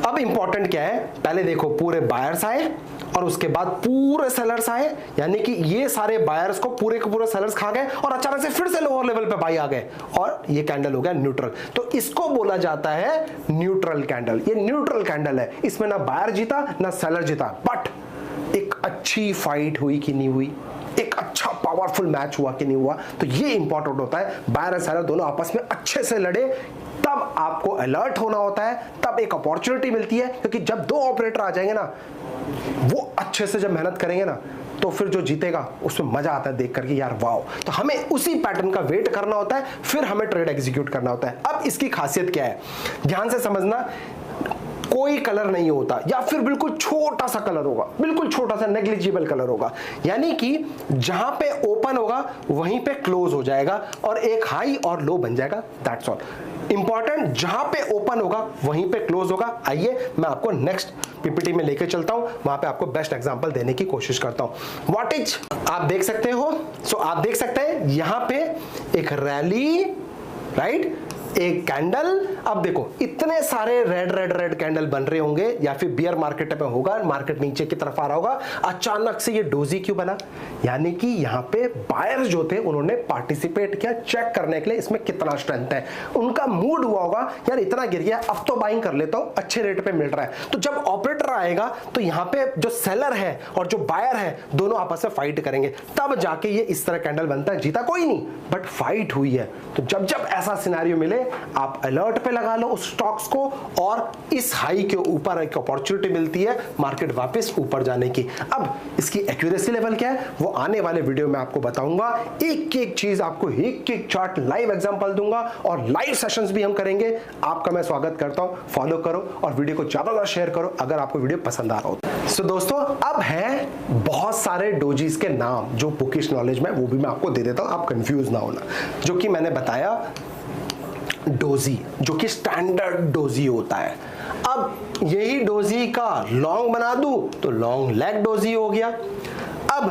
S1: अब इंपॉर्टेंट क्या है, पहले देखो पूरे बायर्स आए और उसके बाद पूरे सेलर्स आए, यानी कि ये सारे बायर्स को पूरे के पूरे सेलर्स खा गए और अचानक से फिर से लोअर लेवल पे बाई आ गए और ये कैंडल हो गया न्यूट्रल। तो इसको बोला जाता है न्यूट्रल कैंडल। ये न्यूट्रल कैंडल है, इसमें ना बायर जीता ना सेलर जीता, बट एक अच्छी फाइट हुई कि नहीं हुई, एक अच्छा पावरफुल मैच हुआ कि नहीं हुआ। तो ये इंपॉर्टेंट होता है, बायर और सेलर दोनों आपस में अच्छे से लड़े, तब आपको अलर्ट होना होता है, तब एक अपॉर्चुनिटी मिलती है। क्योंकि जब दो ऑपरेटर आ जाएंगे ना, वो अच्छे से जब मेहनत करेंगे ना, तो फिर जो जीतेगा उसमें मजा आता है देख करके, यार वाओ। तो हमें उसी पैटर्न का वेट करना होता है, फिर हमें ट्रेड एग्जीक्यूट करना होता है। अब इसकी खासियत क्या है, ध्यान से समझना, कोई कलर नहीं होता या फिर बिल्कुल छोटा सा कलर होगा, बिल्कुल छोटा सा नेग्लिजिबल कलर होगा, यानी कि जहां पे ओपन होगा वहीं पे क्लोज हो जाएगा और एक हाई और लो बन जाएगा, दैट्स ऑल। इंपॉर्टेंट, जहां पे ओपन होगा वहीं पे क्लोज होगा। आइए मैं आपको नेक्स्ट पीपीटी में लेके चलता हूं, वहां पे आपको बेस्ट एग्जांपल देने की कोशिश करता हूं। व्हाट इज, आप देख सकते हो, सो आप देख सकते हैं यहां पे एक रैली, राइट, एक कैंडल। अब देखो इतने सारे रेड रेड रेड कैंडल बन रहे होंगे या फिर बियर मार्केट में होगा, मार्केट नीचे की तरफ आ रहा होगा, अचानक से ये डोजी क्यों बना? यानी कि यहां पे बायर्स जो थे उन्होंने पार्टिसिपेट किया चेक करने के लिए इसमें कितना स्ट्रेंथ है। उनका मूड हुआ होगा यार इतना गिर गया, अब तो बाइंग कर लेता हूं, अच्छे रेट पे मिल रहा है। तो जब ऑपरेटर आएगा तो यहां पे जो सेलर है और जो बायर है दोनों आपस में फाइट करेंगे, तब जाके ये इस तरह कैंडल बनता है। जीता कोई नहीं बट फाइट हुई है। तो जब जब ऐसा सिनेरियो मिले आप अलर्ट पे लगा लो उस स्टॉक्स को, और इस हाई के ऊपर एक अपॉर्चुनिटी मिलती है मार्केट वापस ऊपर जाने की। अब इसकी एक्यूरेसी लेवल क्या है वो आने वाले वीडियो में आपको बताऊंगा। एक एक चीज आपको, एक एक चार्ट लाइव एग्जांपल दूंगा और लाइव सेशंस भी हम करेंगे। आपका मैं स्वागत करता हूं, फॉलो करो और वीडियो को ज्यादा ज्यादा शेयर करो अगर आपको वीडियो पसंद आ रहा हो। सो दोस्तों अब है बहुत सारे डोजीज के नाम जो बुकिश नॉलेज में, वो भी मैं आपको दे देता हूं, आप कंफ्यूज ना होना। जो कि मैंने बताया डोजी जो कि स्टैंडर्ड डोजी होता है। अब यही डोजी का लॉन्ग बना दूं तो लॉन्ग लेग डोजी हो गया। अब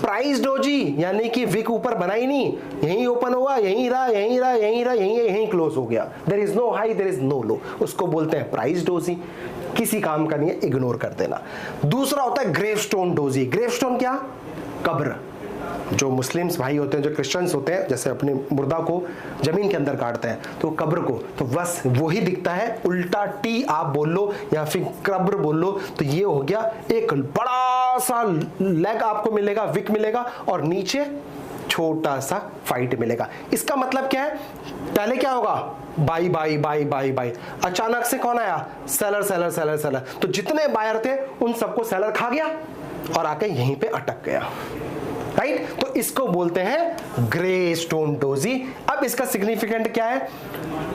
S1: प्राइस डोजी यानी कि विक ऊपर बना ही नहीं, यहीं ओपन हुआ, यहीं रहा, यहीं रहा, यहीं रहा, यहीं क्लोज हो गया, there is no high there is no low, उसको बोलते हैं प्राइस डोजी। किसी काम का नहीं है, इग्नोर कर देना। दूसरा होता है ग्रेवस्टोन डोजी। ग्रेवस्टोन क्या? कब्र। जो मुस्लिम्स भाई होते हैं, जो क्रिश्चियंस होते हैं, जैसे अपने मुर्दा को जमीन के अंदर काटते हैं तो कब्र को, तो बस वही दिखता है, उल्टा टी आप बोल लो या फिर कब्र बोल लो। तो ये हो गया एक बड़ा सा लेग आपको मिलेगा, विक मिलेगा और नीचे छोटा सा फाइट मिलेगा। इसका मतलब क्या है? पहले क्या होगा? By by by by by, अचानक से कौन आया? Seller seller seller seller. तो जितने बायर थे उन सबको सेलर खा गया और आके यहीं पे अटक गया, राइट? तो इसको बोलते हैं ग्रे स्टोन डोजी। अब इसका सिग्निफिकेंट क्या है?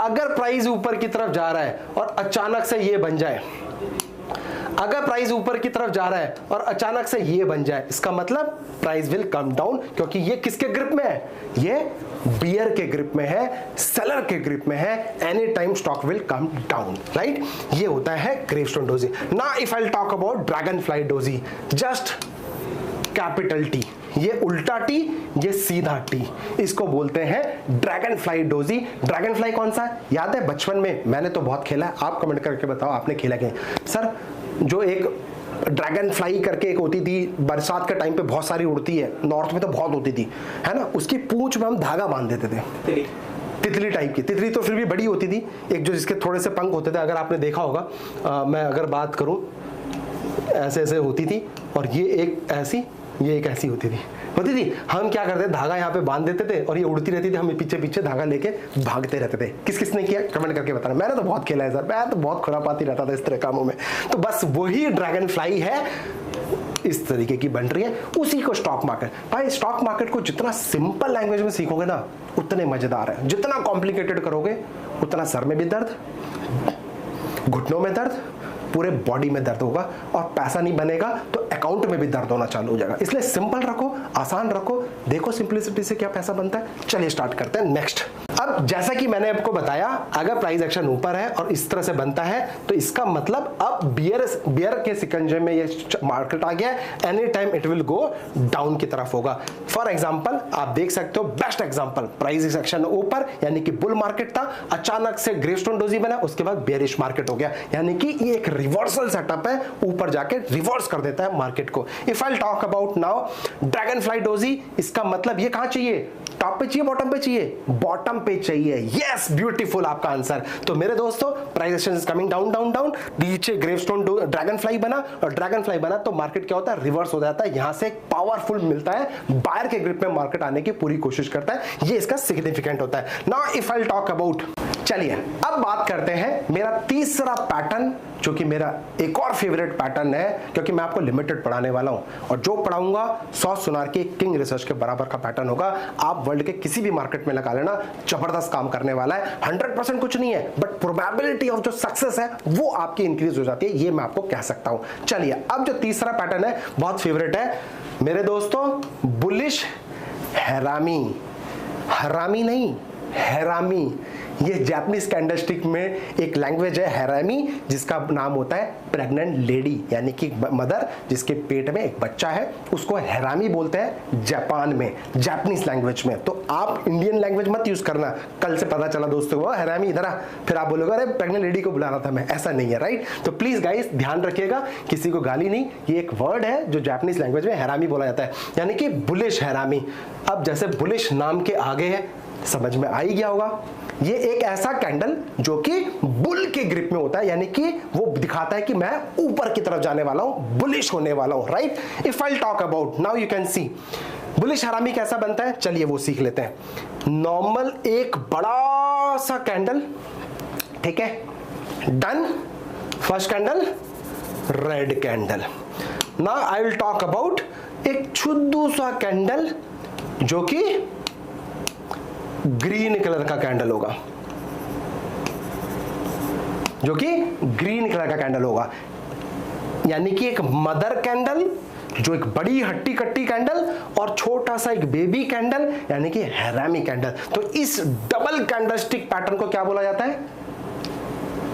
S1: अगर प्राइस ऊपर की तरफ जा रहा है और अचानक से ये बन जाए, अगर प्राइस ऊपर की तरफ जा रहा है और अचानक से ये बन जाए, इसका मतलब प्राइस विल कम डाउन, क्योंकि ये किसके ग्रिप में है? ये बियर के ग्रिप में है, सेलर के ग्रिप में है। Any time stock will come down, right? ये होता है gravestone doji. Now if I talk about dragon fly doji, just capital T, ये उल्टा टी, ये सीधा टी, इसको बोलते हैं dragon fly doji. Dragon fly कौन सा है? याद है बचपन में मैंने तो बहुत खेला है, आप कमेंट करके बताओ आपने खेला क्या? सर जो एक ड्रैगन फ्लाई करके एक होती थी, बरसात के टाइम पे बहुत सारी उड़ती है, नॉर्थ में तो बहुत होती थी, है ना? उसकी पूंछ में हम धागा बांध देते थे, तितली टाइप की। तितली तो फिर भी बड़ी होती थी, एक जो जिसके थोड़े से पंख होते थे, अगर आपने देखा होगा। मैं अगर बात करूं, ऐसे ऐसे होती थी और ये एक ऐसी, ये एक ऐसी होती थी। हम क्या करते थे? धागा यहाँ पे बांध देते थे और ये उड़ती रहती थी, हम पीछे पीछे धागा लेके भागते रहते थे। किस किसने किया कमेंट करके बताना। मैंने तो बहुत खेला है सर, मैं तो बहुत खुरापाती रहता था इस तरह कामों में। तो बस वही ड्रैगन फ्लाई है, इस तरीके की बन रही है, उसी को स्टॉक मार्केट। भाई स्टॉक मार्केट को जितना सिंपल लैंग्वेज में सीखोगे ना उतने मजेदार है, जितना कॉम्प्लिकेटेड करोगे उतना सर में भी दर्द, घुटनों में दर्द, पूरे बॉडी में दर्द होगा और पैसा नहीं बनेगा तो अकाउंट में भी दर्द होना चालू हो जाएगा। इसलिए सिंपल रखो, आसान रखो, देखो सिंपलिसिटी से क्या पैसा बनता है। चलिए स्टार्ट करते हैं नेक्स्ट। अब जैसा कि मैंने आपको बताया, अगर प्राइस एक्शन ऊपर है और इस तरह से बनता है तो इसका मतलब अब बियर के सिकंजे में ये मार्केट आ गया, any time it will go down की तरफ होगा। फॉर एग्जांपल आप देख सकते हो, बेस्ट एग्जांपल, प्राइस एक्शन ऊपर यानी कि बुल मार्केट था, अचानक से ग्रेवस्टोन डोजी बना, उसके बाद बेयरिश मार्केट हो गया, यानी कि ये एक रिवर्सल सेटअप है, ऊपर जाके रिवर्स कर देता है मार्केट को। If I talk about now dragon fly doji, इसका मतलब ये कहां चाहिए? टॉप पे चाहिए, बॉटम पे चाहिए? बॉटम पे चाहिए। यस, ब्यूटीफुल आपका आंसर। तो मेरे दोस्तों price action is coming down down down, नीचे ग्रेवस्टोन ड्रैगन फ्लाई बना और ड्रैगन फ्लाई बना तो मार्केट क्या होता है? रिवर्स हो जाता है, यहां से पावरफुल मिलता है, बायर के ग्रिप में मार्केट आने की पूरी कोशिश करता है, ये इसका सिग्निफिकेंट होता है। Now if I talk about, चलिए अब बात करते हैं मेरा तीसरा पैटर्न, जो कि मेरा एक और फेवरेट पैटर्न है, क्योंकि मैं आपको लिमिटेड पढ़ाने वाला हूं और जो पढ़ाऊंगा 100 सुनार के किंग रिसर्च के बराबर का पैटर्न होगा। आप वर्ल्ड के किसी भी मार्केट में लगा लेना, जबरदस्त काम करने वाला है। 100% कुछ नहीं है बट प्रोबेबिलिटी ऑफ जो सक्सेस है वो आपकी इंक्रीज हो जाती है, ये मैं आपको कह सकता हूं। चलिए अब जो तीसरा पैटर्न है बहुत फेवरेट है मेरे दोस्तों, बुलिश हैरामी। हरामी नहीं, हैरामी। ये जापानीज कैंडलस्टिक में एक लैंग्वेज है हैरामी, जिसका नाम होता है प्रेग्नेंट लेडी, यानी कि मदर जिसके पेट में एक बच्चा है, उसको हैरामी बोलते हैं जापान में, जापानीज लैंग्वेज में। तो आप इंडियन लैंग्वेज मत यूज करना, कल से पता चला दोस्तों को हैरामी इधर आ, फिर आप बोलोगे अरे प्रेग्नेंट लेडी को बुला रहा था मैं, ऐसा नहीं है, राइट। तो प्लीज गाइस ध्यान रखिएगा, किसी को गाली नहीं, ये एक वर्ड है जो जापानीज लैंग्वेज में हैरामी बोला जाता है, यानी कि बुलिश हैरामी। अब जैसे बुलिश नाम के आगे है, समझ में आ ही गया होगा, ये एक ऐसा कैंडल जो कि बुल के ग्रिप में होता है, यानी कि वो दिखाता है कि मैं ऊपर की तरफ जाने वाला हूं, बुलिश होने वाला हूं, right. If I talk about now you can see bullish harami कैसा बनता है, चलिए वो सीख लेते हैं। नॉर्मल एक बड़ा सा कैंडल, ठीक है, done. First candle red candle. Now I will talk about एक छुद्दू सा कैंडल जो कि ग्रीन कलर का कैंडल होगा, जो कि ग्रीन कलर का कैंडल होगा, यानी कि एक मदर कैंडल जो एक बड़ी हट्टी कट्टी कैंडल और छोटा सा एक बेबी कैंडल, यानी कि हैरामी कैंडल। तो इस डबल कैंडलस्टिक पैटर्न को क्या बोला जाता है,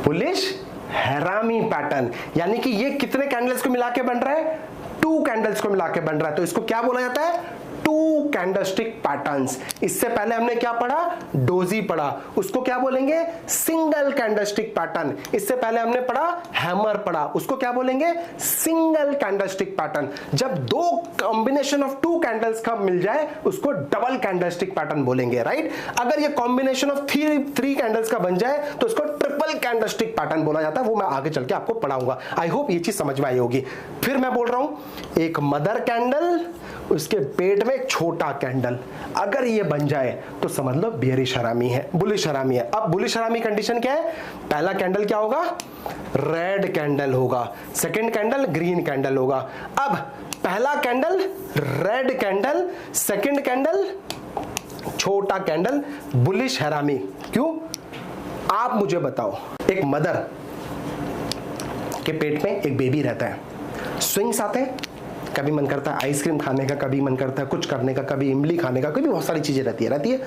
S1: बुलिश हैरामी पैटर्न। यानी कि ये कितने कैंडल्स को मिला के बन रहा है, 2 कैंडल्स को मिला के बन रहा है, तो इसको क्या बोला जाता है, 2 कैंडलस्टिक पैटर्न्स। इससे पहले हमने क्या पढ़ा, डोजी पढ़ा, उसको क्या बोलेंगे, सिंगल कैंडलस्टिक पैटर्न। इससे पहले हमने पढ़ा हैमर पढ़ा, उसको क्या बोलेंगे, सिंगल कैंडलस्टिक पैटर्न। जब 2 कॉम्बिनेशन ऑफ 2 कैंडल्स का मिल जाए उसको डबल कैंडलस्टिक पैटर्न बोलेंगे, राइट। अगर ये कॉम्बिनेशन ऑफ 3 कैंडल्स का बन जाए तो इसको ट्रिपल कैंडलस्टिक पैटर्न बोला जाता है, वो मैं आगे चल के आपको पढ़ाऊंगा। आई होप ये चीज समझ में आई होगी। फिर मैं बोल रहा हूं, एक मदर कैंडल, उसके पेट में एक छोटा कैंडल, अगर ये बन जाए तो समझ लो बियरिश हैरामी है, बुलिश हैरामी है। अब बुलिश हैरामी कंडीशन क्या है, पहला कैंडल क्या होगा, रेड कैंडल होगा, सेकंड कैंडल ग्रीन कैंडल होगा। अब पहला candle red candle, second candle छोटा कैंडल, बुलिश हैरामी। क्यों, आप मुझे बताओ, एक मदर के पेट में एक बेबी रहता है, स्विंग्स आते हैं, कभी मन करता है आइसक्रीम खाने का, कभी मन करता है कुछ करने का, कभी इमली खाने का, कभी बहुत सारी चीजें रहती है।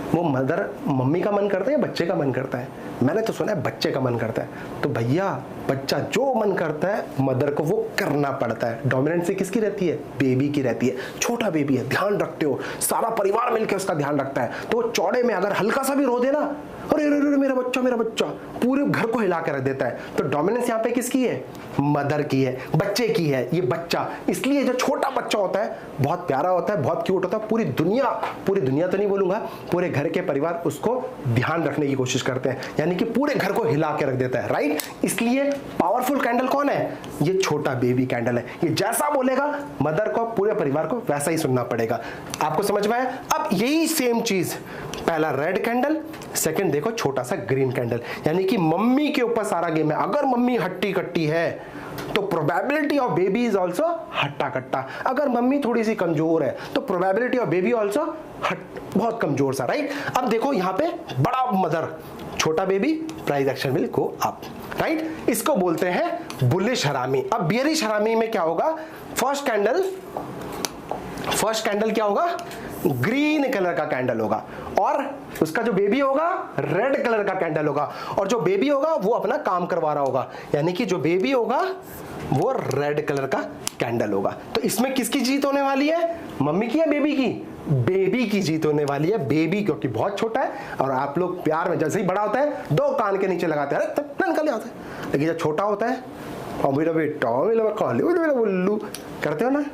S1: वो मम्मी का मन करता है या बच्चे का मन करता है, मैंने तो सुना है बच्चे का मन करता है। तो भैया बच्चा जो मन करता है मदर को वो करना पड़ता है। डोमिनेंसी किसकी रहती है, बेबी की रहती है। छोटा बेबी है, ध्यान रखते हो, सारा परिवार मिलकर उसका ध्यान रखता है। तो वो चौड़े में अगर हल्का सा भी रो देना, अरे अरे मेरा बच्चा, पूरे घर को हिला कर रख देता है। तो डोमिनेंस यहाँ पे किसकी है, मदर की है, बच्चे की है। ये बच्चा, इसलिए जो छोटा बच्चा होता है बहुत प्यारा होता है, बहुत क्यूट होता है। पूरी दुनिया तो नहीं बोलूंगा, पूरे घर के परिवार उसको ध्यान रखने की कोशिश करते हैं, यानी कि पूरे घर को हिला के रख देता है, राइट। इसलिए पावरफुल कैंडल कौन है, ये छोटा बेबी कैंडल है। ये जैसा बोलेगा मदर को, पूरे परिवार को वैसा ही सुनना पड़ेगा। आपको समझ में आया। अब यही सेम चीज, पहला रेड कैंडल, सेकंड देखो छोटा सा ग्रीन कैंडल, यानी कि मम्मी के ऊपर सारा गेम है। अगर मम्मी हट्टी कट्टी है तो probability of baby is also हट्टा कट्टा। अगर मम्मी थोड़ी सी कमजोर है तो प्रोबेबिलिटी ऑफ बेबी ऑल्सो बहुत कमजोर सा, राइट। अब देखो यहाँ पे बड़ा मदर, छोटा baby, price action will go up, right. इसको बोलते हैं बुलिश हैरामी। अब बियरिश हैरामी में क्या होगा, फर्स्ट कैंडल क्या होगा, ग्रीन कलर का कैंडल होगा, और उसका जो बेबी होगा रेड कलर का कैंडल होगा, और जो बेबी होगा वो अपना काम करवा रहा होगा, यानी कि जो बेबी होगा वो रेड कलर का कैंडल होगा। तो इसमें किसकी जीत होने वाली है, मम्मी की या बेबी की, बेबी की जीत होने वाली है। बेबी क्योंकि बहुत छोटा है, और आप लोग प्यार में जैसे ही बड़ा होता है 2 कान के नीचे लगाते हैं, तब निकल जाता है। लेकिन जब छोटा होता है और मेरा बेटा मेरा उल्लू करते हो ना,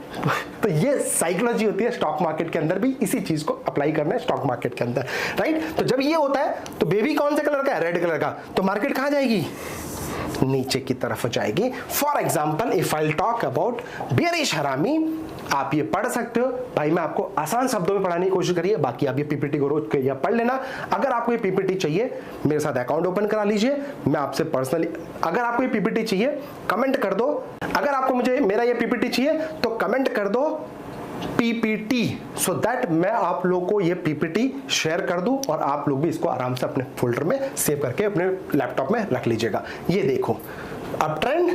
S1: तो ये साइकोलॉजी होती है स्टॉक मार्केट के अंदर भी, इसी चीज को अप्लाई करना है स्टॉक मार्केट के अंदर, राइट। तो जब ये होता है तो बेबी कौन से कलर का है, रेड कलर का, तो मार्केट कहां जाएगी, नीचे की तरफ जाएगी। For example if I talk about bearish harami, आप ये पढ़ सकते हो। भाई मैं आपको आसान शब्दों में पढ़ाने की कोशिश करिए, बाकी आप ये पीपीटी को रोज के पढ़ लेना। अगर आपको ये पीपीटी चाहिए मेरे साथ अकाउंट ओपन करा लीजिए, मैं आपसे पर्सनली, अगर आपको ये पीपीटी चाहिए कमेंट कर दो, अगर आपको मुझे मेरा ये पीपीटी चाहिए तो कमेंट कर दो पीपीटी, सो दैट मैं आप लोगों को ये पीपीटी शेयर कर दूं और आप लोग भी इसको आराम से अपने फोल्डर में सेव करके अपने लैपटॉप में रख लीजिएगा। ये देखो, अप ट्रेंड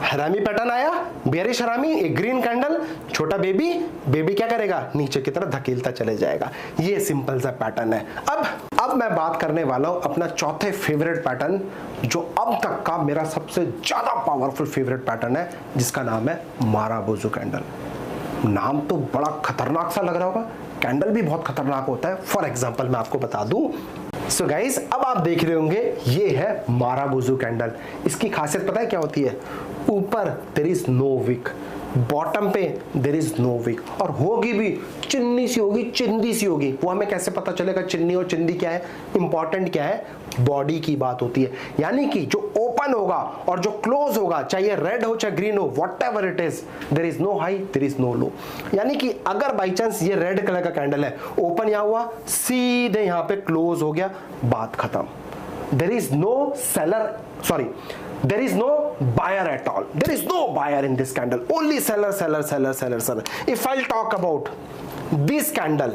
S1: हरामी पैटर्न आया, बेरिश हरामी, एक ग्रीन कैंडल, छोटा बेबी, बेबी क्या करेगा, नीचे की तरफ धकेलता चले जाएगा। ये सिंपल सा पैटर्न है। अब मैं बात करने वाला हूं अपना चौथे फेवरेट पैटर्न, जो अब तक का मेरा सबसे ज्यादा पावरफुल फेवरेट पैटर्न है, जिसका नाम है माराबोजू कैंडल। नाम तो बड़ा खतरनाक सा लग रहा होगा, कैंडल भी बहुत खतरनाक होता है। फॉर एग्जाम्पल मैं आपको बता दूं, सो गाइस अब आप देख रहे होंगे ये है माराबोजू कैंडल। इसकी खासियत पता है क्या होती है, ऊपर there is no wick, bottom पे देयर इज नो विक, और होगी भी चिन्नी सी होगी, चिंदी सी होगी। वो हमें कैसे पता चलेगा चिन्नी और चिंदी क्या है, इंपॉर्टेंट क्या है, बॉडी की बात होती है। यानी कि जो ओपन होगा और जो क्लोज होगा, चाहे रेड हो चाहे ग्रीन हो, whatever it is, there is no high there is no low. यानी कि अगर बाई चांस ये रेड कलर का कैंडल है, ओपन यहां हुआ, सीधे यहां पे क्लोज हो गया, बात खत्म। There is no seller, sorry, there is no buyer at all, there is no buyer in this candle, only seller, seller, seller, seller, seller. If I'll talk about this candle,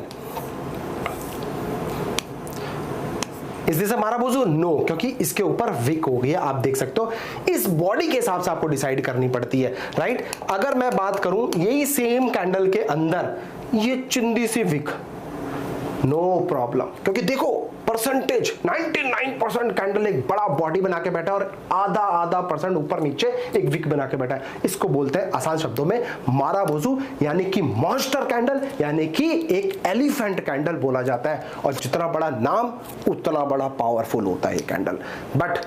S1: is this a marubozu? No, क्योंकि इसके ऊपर Wick हो गई है, आप देख सकते हो। इस बॉडी के हिसाब से आपको डिसाइड करनी पड़ती है, राइट। अगर मैं बात करूं यही सेम कैंडल के अंदर ये चिंदी सी विक, नो प्रॉब्लम, क्योंकि देखो परसेंटेज 99% कैंडल एक बड़ा बॉडी बना के बैठा है और आधा परसेंट ऊपर नीचे एक विक बना के बैठा है। इसको बोलते हैं आसान शब्दों में माराबोजू, यानी कि मॉन्स्टर कैंडल, यानी कि एक एलिफेंट कैंडल बोला जाता है। और जितना बड़ा नाम उतना बड़ा पावरफुल होता है ये कैंडल। बट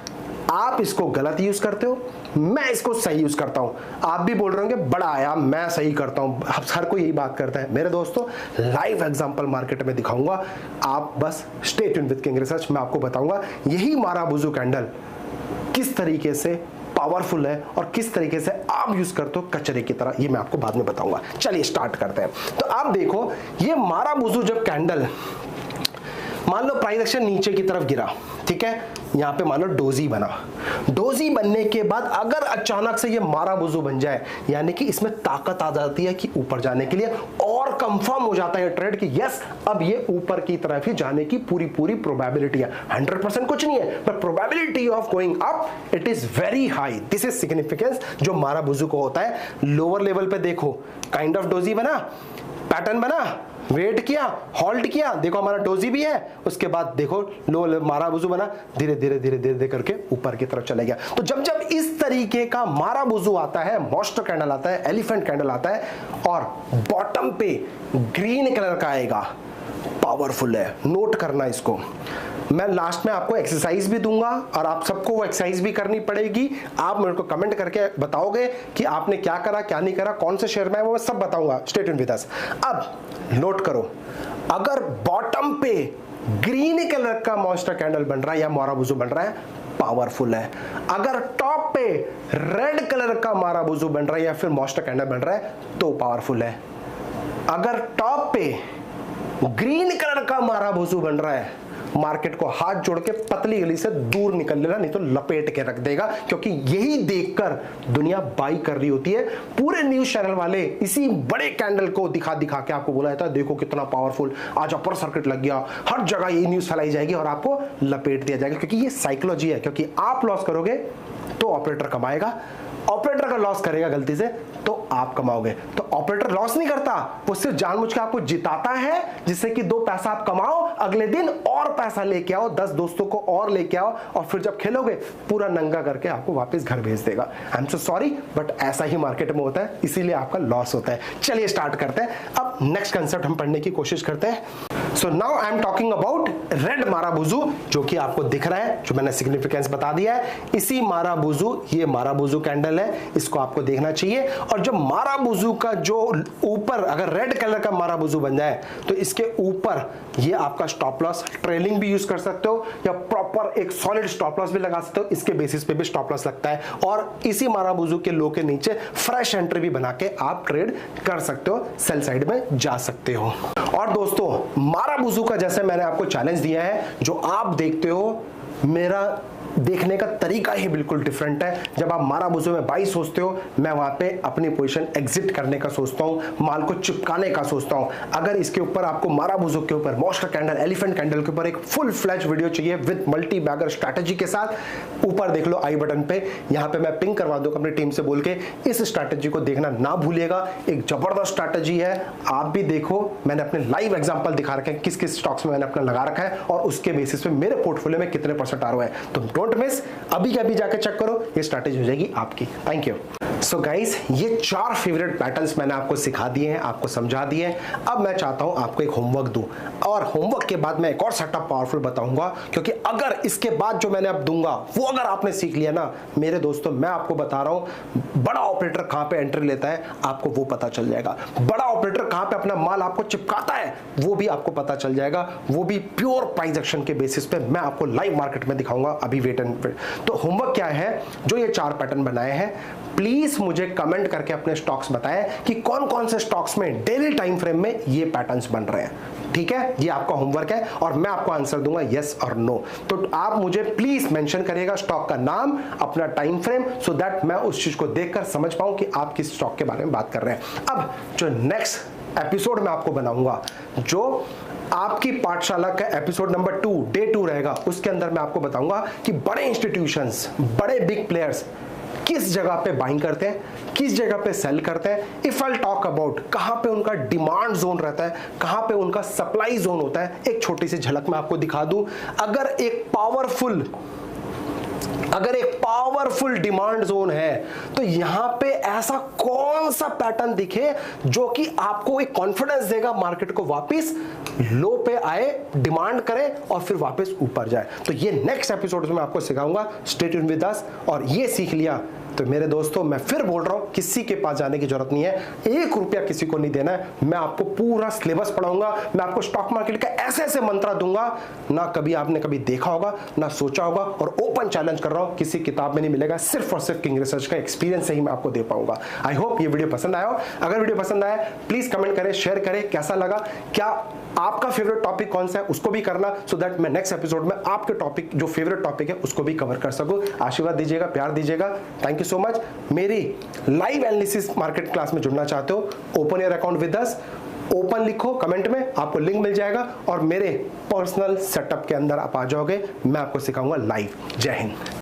S1: आप इसको गलत यूज करते हो, मैं इसको सही यूज करता हूं। आप भी बोल रहे होंगे बड़ा आया, मैं सही करता हूं, हर कोई यही बात करता है। मेरे दोस्तों लाइव एग्जांपल मार्केट में दिखाऊंगा, आप बस stay tuned with king research. मैं आपको बताऊंगा यही माराबोजू कैंडल किस तरीके से पावरफुल है और किस तरीके से आप यूज करते हो कचरे की तरह, ये मैं आपको बाद में बताऊंगा। चलिए स्टार्ट करते हैं। तो आप देखो ये माराबोजू जब कैंडल, मान लो प्राइस एक्शन नीचे की तरफ गिरा, ठीक है, यहां पे मान लो डोजी बना, डोजी बनने के बाद अगर अचानक से ये माराबोजू बन जाए, यानी कि इसमें ताकत आ जाती है कि ऊपर जाने के लिए, और कंफर्म हो जाता है ट्रेड कि यस अब ये ऊपर की तरफ ही जाने की पूरी प्रोबेबिलिटी है। 100% कुछ नहीं है, but probability of going up it is very high. This is significance जो माराबोजू को होता है। लोअर लेवल पे देखो काइंड ऑफ डोजी बना, पैटर्न बना, वेट किया, हॉल्ट किया, देखो हमारा डोजी भी है, उसके बाद देखो लो माराबोजू बना, धीरे धीरे करके ऊपर की तरफ चले गया। तो जब इस तरीके का माराबोजू आता है, मॉन्स्टर कैंडल आता है, एलिफेंट कैंडल आता है, और बॉटम पे ग्रीन कलर का आएगा, पावरफुल है। नोट करना इसको, मैं लास्ट में आपको एक्सरसाइज भी दूंगा और आप सबको वो एक्सरसाइज भी करनी पड़ेगी। आप मेरे को कमेंट करके बताओगे कि आपने क्या करा क्या नहीं करा, कौन से शेयर में है, वो मैं सब बताऊंगा। Stay tuned with us. अब नोट करो, अगर बॉटम पे ग्रीन कलर का मॉन्स्टर कैंडल बन रहा है या माराबोजू बन रहा है, पावरफुल है। अगर टॉप पे रेड कलर का माराबोजू बन रहा है या फिर मॉन्स्टर कैंडल बन रहा है तो पावरफुल है। अगर टॉप पे ग्रीन कलर का माराबोजू बन रहा है, मार्केट को हाथ जोड़ के पतली गली से दूर निकल लेना, नहीं तो लपेट के रख देगा, क्योंकि यही देखकर दुनिया बाई कर रही होती है। पूरे न्यूज चैनल वाले इसी बड़े कैंडल को दिखा के आपको बोला जाता है देखो कितना पावरफुल, आज अपर सर्किट लग गया, हर जगह ये न्यूज फैलाई जाएगी और आपको लपेट दिया जाएगा, क्योंकि ये साइकोलॉजी है। क्योंकि आप लॉस करोगे तो ऑपरेटर कमाएगा, ऑपरेटर का लॉस करेगा गलती से तो आप कमाओगे। तो ऑपरेटर लॉस नहीं करता, वो सिर्फ जानबूझ के आपको जिताता है, जिससे कि 2 पैसा आप कमाओ, अगले दिन और पैसा लेके आओ, 10 दोस्तों को और लेके आओ, और फिर जब खेलोगे पूरा नंगा करके आपको वापस घर भेज देगा। I am so sorry, but ऐसा ही मार्केट में होता है, इसीलिए आपका लॉस होता है। चलिए स्टार्ट करते हैं। अब नेक्स्ट कंसेप्ट हम पढ़ने की कोशिश करते हैं। So now I am talking about red marubozu, जो कि आपको दिख रहा है, जो मैंने सिग्निफिकेंस बता दिया है। इसी माराबोजू, ये माराबोजू कैंडल है, इसको आपको देखना चाहिए। और जब माराबोजू का जो ऊपर अगर रेड कलर का माराबोजू बन जाए तो इसके ऊपर ये आपका स्टॉप लॉस, ट्रेलिंग भी यूज कर सकते हो या प्रॉपर एक सॉलिड स्टॉप लॉस भी लगा सकते हो, इसके बेसिस पे भी स्टॉप लॉस लगता है। और इसी माराबोजू के लो के नीचे फ्रेश एंट्री भी बना के आप ट्रेड कर सकते हो, सेल साइड में जा सकते हो। और दोस्तों माराबोजू का जैसे मैंने आपको चैलेंज दिया है, जो आप देखते हो मेरा देखने का तरीका ही बिल्कुल डिफरेंट है। जब आप माराबुजो में बाई सोचते हो, मैं वहां पे अपनी पोजीशन एग्जिट करने का सोचता हूं, माल को चिपकाने का सोचता हूं। अगर इसके ऊपर आपको माराबुजो के ऊपर, मॉन्स्टर कैंडल, एलिफेंट कैंडल के ऊपर एक फुल फ्लैश वीडियो चाहिए विद मल्टी बैगर स्ट्रैटेजी के साथ, ऊपर देख लो आई बटन पे, यहां पे मैं पिंग करवा दूंगा अपनी टीम से बोल के। इस स्ट्रैटेजी को देखना ना भूलिएगा, एक जबरदस्त स्ट्रैटेजी है, आप भी देखो। मैंने अपने लाइव एग्जांपल दिखा रखे हैं किस किस स्टॉक्स में मैंने अपना लगा रखा है और उसके बेसिस पे मेरे पोर्टफोलियो में कितने % आ रहा है। तो डोंट मिस, अभी के अभी जाके चेक करो, ये स्ट्रैटेजी हो जाएगी आपकी। Thank you. सो गाइस, ये 4 फेवरेट पैटर्न्स मैंने आपको सिखा दिए हैं, आपको समझा दिए हैं। अब मैं चाहता हूं आपको एक होमवर्क दूं और होमवर्क के बाद मैं एक और सेटअप पावरफुल बताऊंगा, क्योंकि अगर इसके बाद जो मैंने अब दूंगा वो अगर आपने सीख लिया ना मेरे दोस्तों, मैं आपको बता रहा हूं बड़ा ऑपरेटर कहां पे एंट्री लेता है आपको वो पता चल जाएगा। बड़ा ऑपरेटर कहां पे अपना माल आपको चिपकाता है वो भी आपको पता चल जाएगा, वो भी प्योर प्राइस एक्शन के बेसिस पे मैं आपको लाइव मार्केट में दिखाऊंगा। अभी वेट एंड वेट। तो होमवर्क क्या है, जो ये 4 पैटर्न बनाए हैं, प्लीज मुझे कमेंट करके अपने स्टॉक्स बताएं कि कौन कौन से स्टॉक्स में डेली टाइम फ्रेम में ये पैटर्न्स बन रहे हैं। ठीक है, ये आपका होमवर्क है और मैं आपको आंसर दूंगा यस और नो। तो आप मुझे प्लीज मेंशन करिएगा स्टॉक का नाम, अपना टाइम फ्रेम, सो दैट मैं उस चीज को देखकर समझ पाऊं कि आप किस स्टॉक के बारे में बात कर रहे हैं। अब जो नेक्स्ट एपिसोड मैं आपको बनाऊंगा, जो आपकी पाठशाला का एपिसोड नंबर 2 डे 2 रहेगा, उसके अंदर मैं आपको बताऊंगा कि बड़े इंस्टीट्यूशंस, बड़े बिग प्लेयर्स किस जगह पे बाइंग करते हैं, किस जगह पे सेल करते हैं। इफ आई टॉक अबाउट कहां पे उनका डिमांड जोन रहता है, कहां पे उनका सप्लाई जोन होता है, एक छोटी सी झलक मैं आपको दिखा दूं। अगर एक पावरफुल डिमांड जोन है तो यहां पे ऐसा कौन सा पैटर्न दिखे जो कि आपको एक कॉन्फिडेंस देगा मार्केट को वापस लो पे आए, डिमांड करे और फिर वापस ऊपर जाए। तो ये नेक्स्ट एपिसोड में आपको सिखाऊंगा। Stay tuned with us. और ये सीख लिया तो मेरे दोस्तों, मैं फिर बोल रहा हूं, किसी के पास जाने की जरूरत नहीं है, 1 रुपया किसी को नहीं देना है। मैं आपको पूरा सिलेबस पढ़ाऊंगा, मैं आपको स्टॉक मार्केट का ऐसे ऐसे मंत्र दूंगा ना कभी आपने कभी देखा होगा ना सोचा होगा, और ओपन चैलेंज कर रहा हूं, किसी किताब में नहीं मिलेगा, सिर्फ और सिर्फ किंग रिसर्च का एक्सपीरियंस से ही मैं आपको दे पाऊंगा। आई होप ये वीडियो पसंद आया हो। अगर वीडियो पसंद आया प्लीज कमेंट करें, शेयर करें, कैसा लगा, क्या आपका फेवरेट टॉपिक कौन सा है उसको भी करना, सो दैट मैं नेक्स्ट एपिसोड में आपके टॉपिक जो फेवरेट टॉपिक है उसको भी कवर कर सकूं। आशीर्वाद दीजिएगा, प्यार दीजिएगा। Thank you so much. मेरी लाइव एनालिसिस मार्केट क्लास में जुड़ना चाहते हो, open your account with us, open लिखो कमेंट में, आपको लिंक मिल जाएगा और मेरे पर्सनल सेटअप के अंदर आप आ जाओगे, मैं आपको सिखाऊंगा लाइव। जय हिंद।